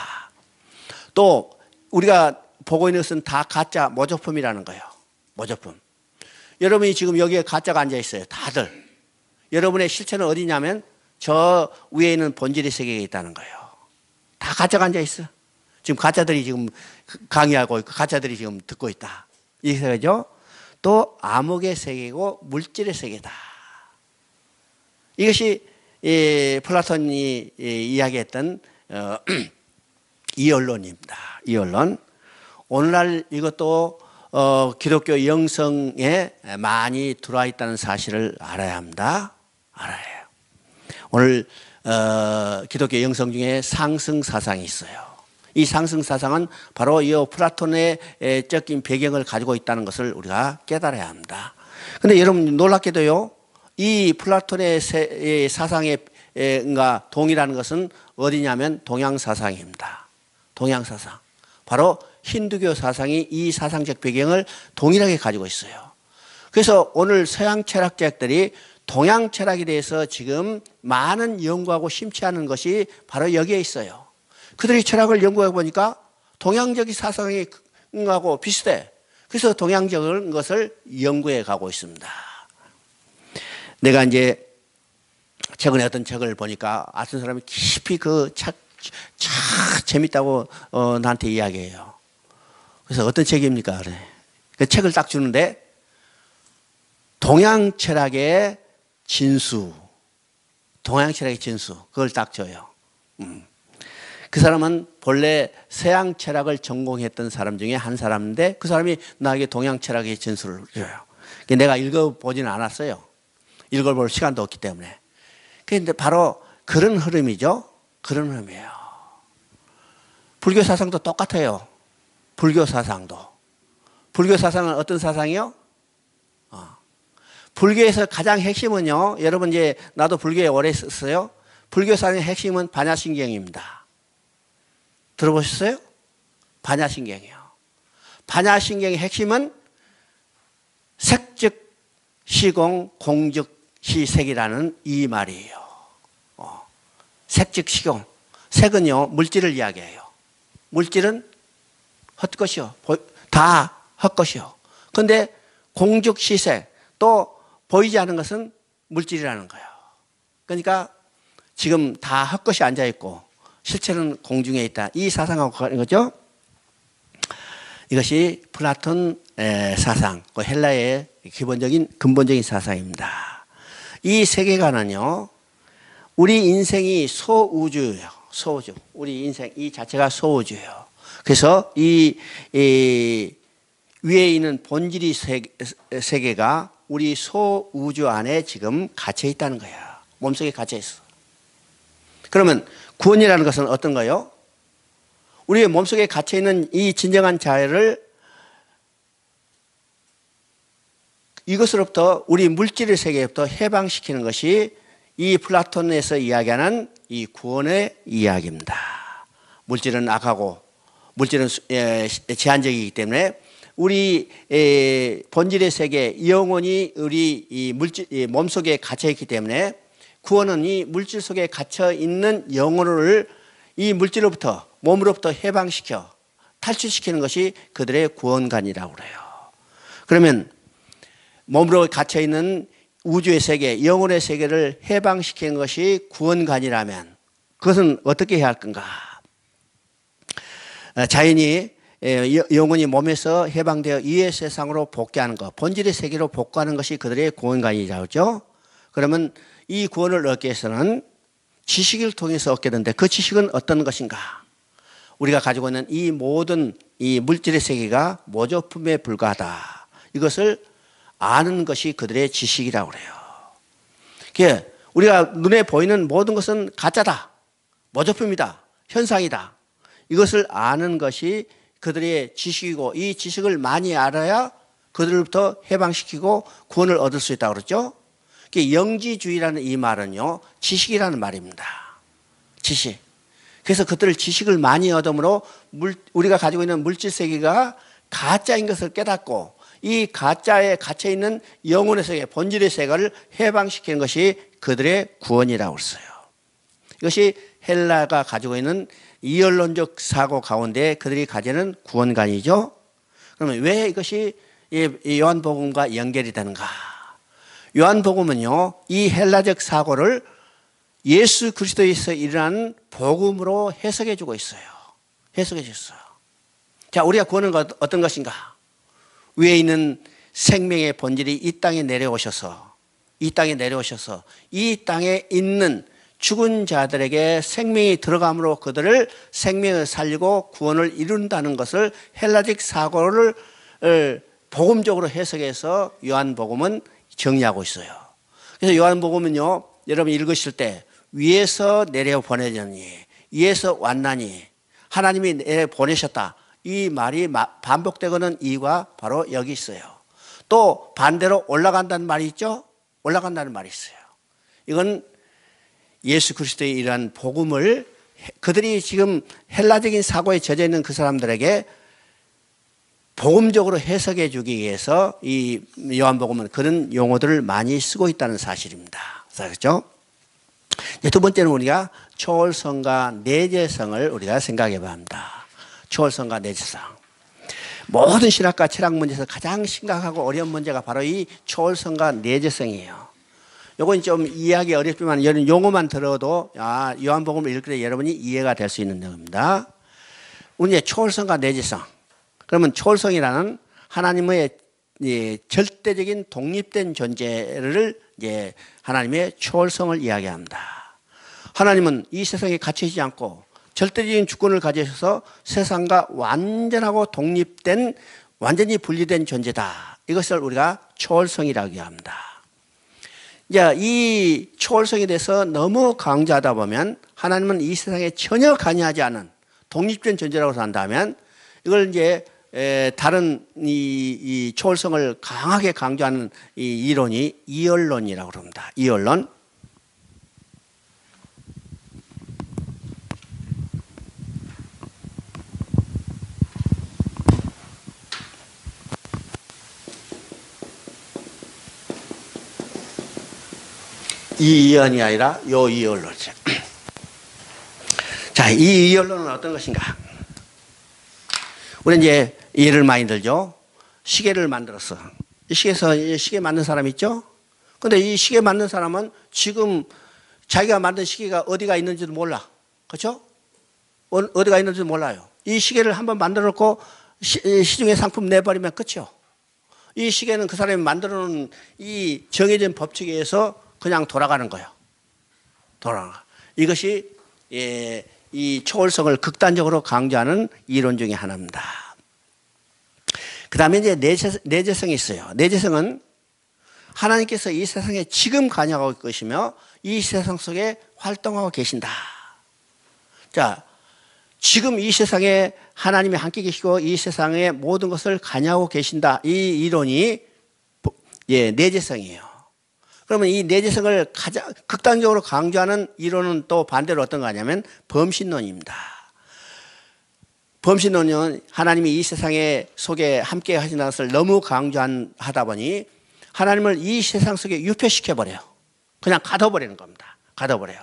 또 우리가 보고 있는 것은 다 가짜 모조품이라는 거예요. 모조품. 여러분이 지금 여기에 가짜가 앉아 있어요. 다들. 여러분의 실체는 어디냐면 저 위에 있는 본질의 세계에 있다는 거예요. 다 가짜가 앉아 있어. 지금 가짜들이 지금 강의하고 있고 가짜들이 지금 듣고 있다. 이게 세계죠. 또 암흑의 세계고 물질의 세계다. 이것이 플라톤이 이야기했던 이언론입니다. 이언론. 오늘날 이것도 기독교 영성에 많이 들어와 있다는 사실을 알아야 합니다. 알아야 해요. 오늘 기독교 영성 중에 상승 사상이 있어요. 이 상승 사상은 바로 이 플라톤의 적인 배경을 가지고 있다는 것을 우리가 깨달아야 합니다. 그런데 여러분 놀랍게도요, 이 플라톤의 사상에 동일한 것은 어디냐면 동양 사상입니다. 동양 사상. 바로 힌두교 사상이 이 사상적 배경을 동일하게 가지고 있어요. 그래서 오늘 서양 철학자들이 동양 철학에 대해서 지금 많은 연구하고 심취하는 것이 바로 여기에 있어요. 그들이 철학을 연구해 보니까 동양적인 사상하고 비슷해. 그래서 동양적인 것을 연구해 가고 있습니다. 내가 이제 최근에 어떤 책을 보니까 어떤 사람이 깊이 그 책 재밌다고 나한테 이야기해요. 그래서 어떤 책입니까? 그래. 그 책을 딱 주는데 동양 철학의 진수, 동양 철학의 진수 그걸 딱 줘요. 그 사람은 본래 서양 철학을 전공했던 사람 중에 한 사람인데 그 사람이 나에게 동양 철학의 진수를 줘요. 내가 읽어보지는 않았어요. 읽어볼 시간도 없기 때문에. 그런데 바로 그런 흐름이죠. 그런 흐름이에요. 불교 사상도 똑같아요. 불교 사상도. 불교 사상은 어떤 사상이요? 불교에서 가장 핵심은요, 여러분 이제 나도 불교에 오래 있었어요. 불교 사상의 핵심은 반야신경입니다. 들어보셨어요? 반야신경이요. 반야신경의 핵심은 색즉 시공 공즉 시색이라는 이 말이에요. 색즉 시공. 색은요, 물질을 이야기해요. 물질은 헛것이요. 다 헛것이요. 그런데 공즉 시색, 또 보이지 않는 것은 물질이라는 거예요. 그러니까 지금 다 헛것이 앉아있고 실체는 공중에 있다. 이 사상하고 가는 거죠. 이것이 플라톤 사상, 헬라의 근본적인 사상입니다. 이 세계관은요, 우리 인생이 소우주예요. 소우주. 우리 인생 이 자체가 소우주예요. 그래서 이 위에 있는 본질이 세계가 우리 소우주 안에 지금 갇혀 있다는 거야. 몸속에 갇혀 있어. 그러면 구원이라는 것은 어떤 거예요? 우리의 몸속에 갇혀 있는 이 진정한 자유를 이것으로부터 우리 물질의 세계로부터 해방시키는 것이 이 플라톤에서 이야기하는 이 구원의 이야기입니다. 물질은 악하고 물질은 제한적이기 때문에 우리 본질의 세계 영혼이 우리 이 물질 몸속에 갇혀 있기 때문에 구원은 이 물질 속에 갇혀 있는 영혼을 이 물질로부터 몸으로부터 해방시켜 탈출시키는 것이 그들의 구원관이라고 그래요. 그러면 몸으로 갇혀 있는 우주의 세계, 영혼의 세계를 해방시키는 것이 구원관이라면 그것은 어떻게 해야 할 건가? 자연이 영혼이 몸에서 해방되어 이의 세상으로 복귀하는 것, 본질의 세계로 복구하는 것이 그들의 구원관이라고 하죠. 그러면 이 구원을 얻기 위해서는 지식을 통해서 얻게 되는데 그 지식은 어떤 것인가? 우리가 가지고 있는 이 모든 이 물질의 세계가 모조품에 불과하다. 이것을 아는 것이 그들의 지식이라고 그래요. 그게 우리가 눈에 보이는 모든 것은 가짜다. 모조품이다. 현상이다. 이것을 아는 것이 그들의 지식이고 이 지식을 많이 알아야 그들로부터 해방시키고 구원을 얻을 수 있다고 그러죠. 영지주의라는 이 말은요, 지식이라는 말입니다. 지식. 그래서 그들을 지식을 많이 얻음으로 우리가 가지고 있는 물질 세계가 가짜인 것을 깨닫고 이 가짜에 갇혀 있는 영혼의 세계, 본질의 세계를 해방시키는 것이 그들의 구원이라고 했어요. 이것이 헬라가 가지고 있는 이언론적 사고 가운데 그들이 가지는 구원관이죠. 그러면 왜 이것이 요한복음과 연결이 되는가? 요한복음은요, 이 헬라적 사고를 예수 그리스도에서 일어난 복음으로 해석해 주고 있어요. 해석해 줬어요. 자, 우리가 구하는 것 어떤 것인가? 위에 있는 생명의 본질이 이 땅에 내려오셔서 이 땅에 있는 죽은 자들에게 생명이 들어감으로 그들을 생명을 살리고 구원을 이룬다는 것을 헬라적 사고를 복음적으로 해석해서 요한복음은 정리하고 있어요. 그래서 요한복음은요, 여러분 읽으실 때 위에서 내려 보내졌니, 위에서 왔나니, 하나님이 내려 보내셨다. 이 말이 반복되고는 이유가 바로 여기 있어요. 또 반대로 올라간다는 말이 있죠. 올라간다는 말이 있어요. 이건 예수 그리스도의 이러한 복음을 그들이 지금 헬라적인 사고에 젖어 있는 그 사람들에게 복음적으로 해석해 주기 위해서 이 요한복음은 그런 용어들을 많이 쓰고 있다는 사실입니다. 그렇죠? 두 번째는 우리가 초월성과 내재성을 우리가 생각해 봐야 합니다. 초월성과 내재성. 모든 신학과 철학 문제에서 가장 심각하고 어려운 문제가 바로 이 초월성과 내재성이에요. 이건 좀 이해하기 어렵지만 이런 용어만 들어도 요한복음을 읽을 때 여러분이 이해가 될 수 있는 내용입니다. 우리 이제 초월성과 내재성. 그러면 초월성이라는 하나님의 절대적인 독립된 존재를 이제 하나님의 초월성을 이야기합니다. 하나님은 이 세상에 갇혀있지 않고 절대적인 주권을 가지셔서 세상과 완전하고 독립된 완전히 분리된 존재다. 이것을 우리가 초월성이라고 합니다. 이제 이 초월성에 대해서 너무 강조하다 보면 하나님은 이 세상에 전혀 관여하지 않은 독립된 존재라고 한다면 이걸 이제 다른 이 초월성을 강하게 강조하는 이 이론이 이언론이라고 합니다. 이언론. 이 이언이 아니라 요 이언론이죠. 자, 이 이언론은 어떤 것인가? 우리 이제 예를 많이 들죠. 시계를 만들었어. 이 시계 만든 사람 있죠? 근데 이 시계 만든 사람은 지금 자기가 만든 시계가 어디가 있는지도 몰라. 그렇죠? 어디가 있는지도 몰라요. 이 시계를 한번 만들어 놓고 시중에 상품 내버리면 끝이요. 이 시계는 그 사람이 만들어 놓은 이 정해진 법칙에 의해서 그냥 돌아가는 거예요. 돌아가. 이것이 이 초월성을 극단적으로 강조하는 이론 중에 하나입니다. 그 다음에 이제 내재성이 있어요. 내재성은 하나님께서 이 세상에 지금 관여하고 계시며 이 세상 속에 활동하고 계신다. 자, 지금 이 세상에 하나님이 함께 계시고 이 세상의 모든 것을 관여하고 계신다. 이 이론이 내재성이에요. 그러면 이 내재성을 가장 극단적으로 강조하는 이론은 또 반대로 어떤 거냐면 범신론입니다. 범신론은 하나님이 이 세상에 속에 함께 하신다는 것을 너무 강조하다 보니 하나님을 이 세상 속에 유폐시켜버려요. 그냥 가둬버리는 겁니다. 가둬버려요.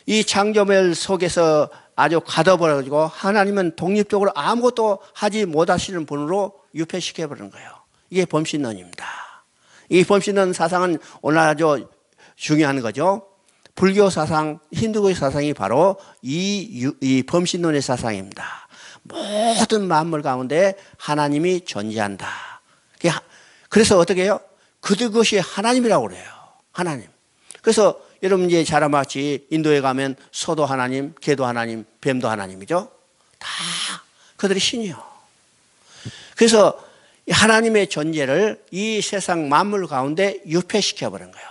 이 창조물 속에서 아주 가둬버려가지고 하나님은 독립적으로 아무것도 하지 못하시는 분으로 유폐시켜버리는 거예요. 이게 범신론입니다. 이 범신론 사상은 오늘 아주 중요한 거죠. 불교 사상, 힌두교의 사상이 바로 이 범신론의 사상입니다. 모든 만물 가운데 하나님이 존재한다. 그래서 어떻게 해요? 그것이 하나님이라고 그래요. 하나님. 그래서 여러분 이제 잘 아마치 인도에 가면 소도 하나님, 개도 하나님, 뱀도 하나님이죠. 다 그들이 신이요. 그래서 하나님의 존재를 이 세상 만물 가운데 유폐시켜버린 거예요.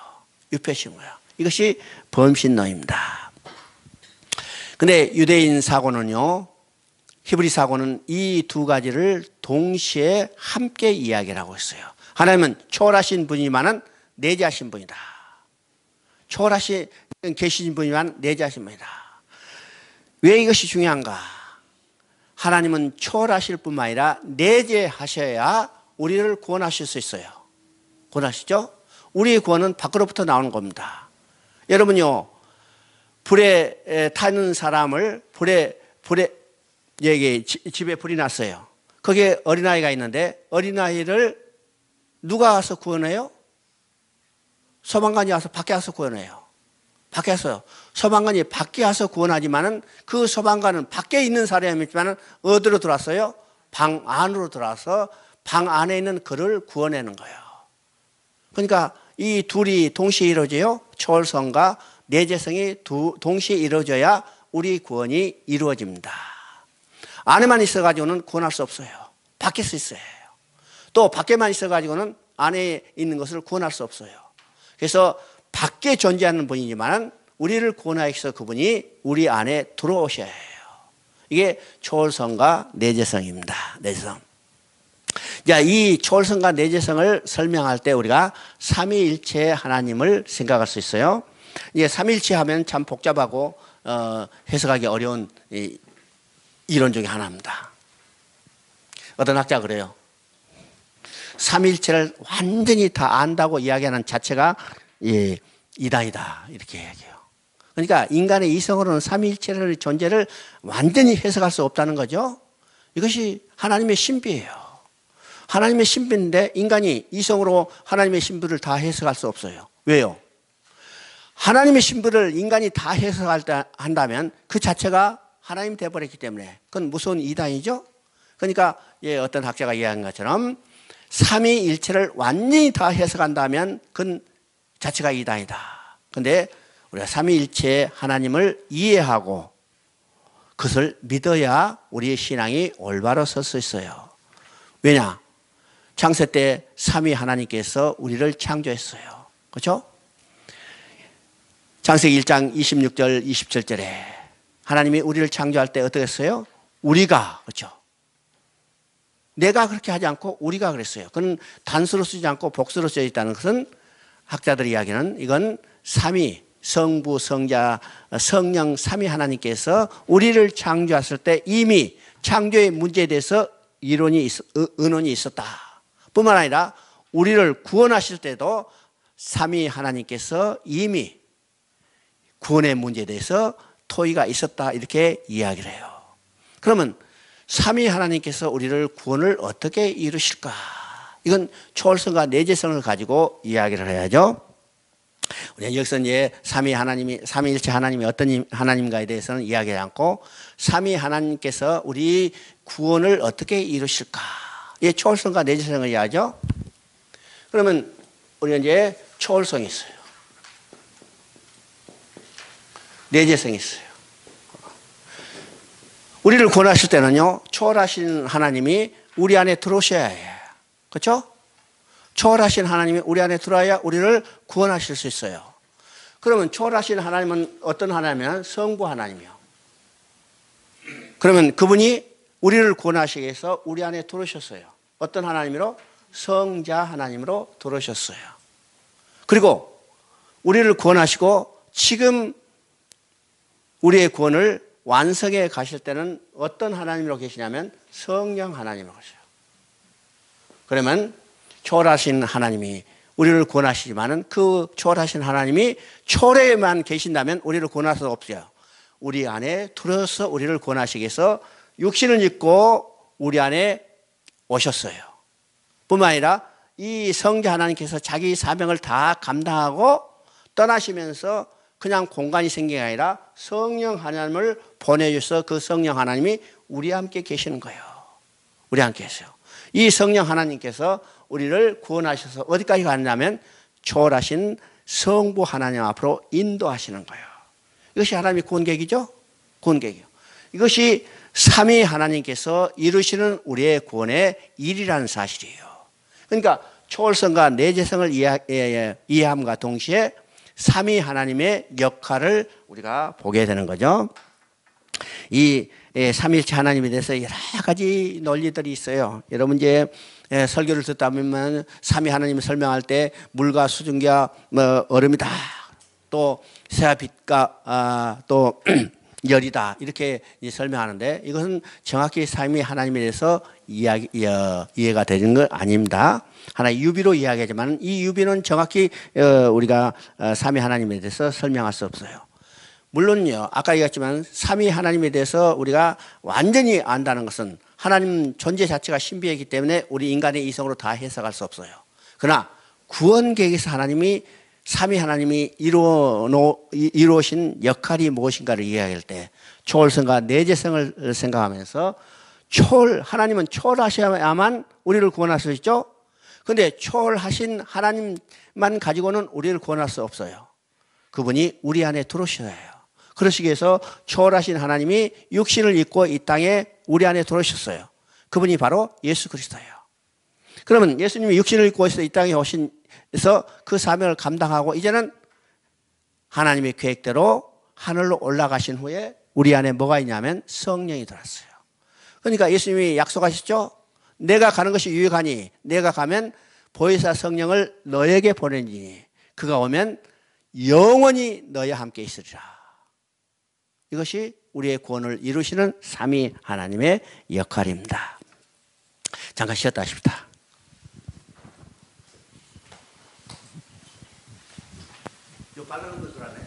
유폐시킨 거예요. 이것이 범신론입니다. 근데 유대인 사고는요, 히브리 사고는 이 두 가지를 동시에 함께 이야기를 하고 있어요. 하나님은 초월하신 분이지만 내재하신 분이다. 초월하신 계신 분이지만 내재하신 분이다. 왜 이것이 중요한가? 하나님은 초월하실 뿐만 아니라 내재하셔야 우리를 구원하실 수 있어요. 구원하시죠? 우리의 구원은 밖으로부터 나오는 겁니다. 여러분요, 불에 타는 사람을 여기 집에 불이 났어요. 거기에 어린아이가 있는데 어린아이를 누가 와서 구원해요? 소방관이 와서 밖에 와서 구원해요. 밖에 와서. 소방관이 밖에 와서 구원하지만은 그 소방관은 밖에 있는 사람이지만은 어디로 들어왔어요? 방 안으로 들어와서 방 안에 있는 그를 구원하는 거예요. 그러니까 이 둘이 동시에 이루어져요. 초월성과 내재성이 동시에 이루어져야 우리 구원이 이루어집니다. 안에만 있어가지고는 구원할 수 없어요. 밖에서 있어야 해요. 또 밖에만 있어가지고는 안에 있는 것을 구원할 수 없어요. 그래서 밖에 존재하는 분이지만 우리를 구원하기 위해서 그분이 우리 안에 들어오셔야 해요. 이게 초월성과 내재성입니다. 내재성. 자, 이 초월성과 내재성을 설명할 때 우리가 삼위일체 하나님을 생각할 수 있어요. 이게 삼위일체 하면 참 복잡하고 해석하기 어려운 이론 중에 하나입니다. 어떤 학자가 그래요. 삼위일체를 완전히 다 안다고 이야기하는 자체가 이단이다 이렇게 얘기해요. 그러니까 인간의 이성으로는 삼위일체의 존재를 완전히 해석할 수 없다는 거죠. 이것이 하나님의 신비예요. 하나님의 신비인데 인간이 이성으로 하나님의 신비를 다 해석할 수 없어요. 왜요? 하나님의 신비를 인간이 다 해석한다면 그 자체가 하나님 되어버렸기 때문에 그건 무서운 이단이죠. 그러니까 어떤 학자가 이야기한 것처럼 삼위일체를 완전히 다 해석한다면 그건 자체가 이단이다. 그런데 우리가 삼위일체 하나님을 이해하고 그것을 믿어야 우리의 신앙이 올바로 설 수 있어요. 왜냐? 창세 때 삼위 하나님께서 우리를 창조했어요. 그렇죠? 창세기 1장 26절 27절에 하나님이 우리를 창조할 때 어떻게 했어요? 우리가, 그렇죠? 내가 그렇게 하지 않고 우리가 그랬어요. 그건 단수로 쓰지 않고 복수로 쓰여 있다는 것은 학자들 이야기는 이건 삼위, 성부, 성자, 성령 삼위 하나님께서 우리를 창조했을 때 이미 창조의 문제에 대해서 의논이 있었다. 뿐만 아니라 우리를 구원하실 때도 삼위 하나님께서 이미 구원의 문제에 대해서 토의가 있었다 이렇게 이야기를 해요. 그러면 삼위 하나님께서 우리를 구원을 어떻게 이루실까? 이건 초월성과 내재성을 가지고 이야기를 해야죠. 우리는 여기서 이제 삼위일체 하나님이 어떤 하나님인가에 대해서는 이야기하지 않고 삼위 하나님께서 우리 구원을 어떻게 이루실까? 이게 초월성과 내재성을 이야기하죠. 그러면 우리는 이제 초월성이 있어요. 내재성이 있어요. 우리를 구원하실 때는요, 초월하신 하나님이 우리 안에 들어오셔야 해요. 그렇죠? 초월하신 하나님이 우리 안에 들어와야 우리를 구원하실 수 있어요. 그러면 초월하신 하나님은 어떤 하나님이면 성부 하나님이요. 그러면 그분이 우리를 구원하시기 위해서 우리 안에 들어오셨어요. 어떤 하나님으로? 성자 하나님으로 들어오셨어요. 그리고 우리를 구원하시고 지금 우리의 구원을 완성해 가실 때는 어떤 하나님으로 계시냐면 성령 하나님으로 계셔요. 그러면 초월하신 하나님이 우리를 구원하시지만은 그 초월하신 하나님이 초래에만 계신다면 우리를 구원할 수 없어요. 우리 안에 들어서 우리를 구원하시기 위해서 육신을 입고 우리 안에 오셨어요. 뿐만 아니라 이 성자 하나님께서 자기 사명을 다 감당하고 떠나시면서 그냥 공간이 생긴 게 아니라 성령 하나님을 보내주셔서 그 성령 하나님이 우리와 함께 계시는 거예요. 우리와 함께 계세요. 이 성령 하나님께서 우리를 구원하셔서 어디까지 가느냐면 초월하신 성부 하나님 앞으로 인도하시는 거예요. 이것이 하나님의 구원계획이죠? 구원계획이요. 이것이 삼위 하나님께서 이루시는 우리의 구원의 일이라는 사실이에요. 그러니까 초월성과 내재성을 이해함과 동시에 삼위 하나님의 역할을 우리가 보게 되는 거죠. 이 삼위일체 하나님에 대해서 여러 가지 논리들이 있어요. 여러분 이제 설교를 듣다 보면 삼위 하나님을 설명할 때 물과 수증기와 얼음이다. 또 새와 빛과 또 열이다. 이렇게 설명하는데 이것은 정확히 삼위 하나님에 대해서 이해가 되는 건 아닙니다. 하나의 유비로 이야기하지만 이 유비는 정확히 우리가 삼위 하나님에 대해서 설명할 수 없어요. 물론요, 아까 얘기했지만 삼위 하나님에 대해서 우리가 완전히 안다는 것은 하나님 존재 자체가 신비하기 때문에 우리 인간의 이성으로 다 해석할 수 없어요. 그러나 구원 계획에서 하나님이 삼위 하나님이 이루어신 역할이 무엇인가를 이해할 때 초월성과 내재성을 생각하면서 하나님은 초월하셔야만 우리를 구원할 수 있죠. 그런데 초월하신 하나님만 가지고는 우리를 구원할 수 없어요. 그분이 우리 안에 들어오셔야 해요. 그러시기 위해서 초월하신 하나님이 육신을 입고 이 땅에 우리 안에 들어오셨어요. 그분이 바로 예수 그리스도예요. 그러면 예수님이 육신을 입고 이 땅에 오셔서 그 사명을 감당하고 이제는 하나님의 계획대로 하늘로 올라가신 후에 우리 안에 뭐가 있냐면 성령이 들어왔어요. 그러니까 예수님이 약속하셨죠. 내가 가는 것이 유익하니 내가 가면 보혜사 성령을 너에게 보내니 그가 오면 영원히 너희와 함께 있으리라. 이것이 우리의 구원을 이루시는 삼위 하나님의 역할입니다. 잠깐 쉬었다 하십니다. 요 빨간 거 들어가네.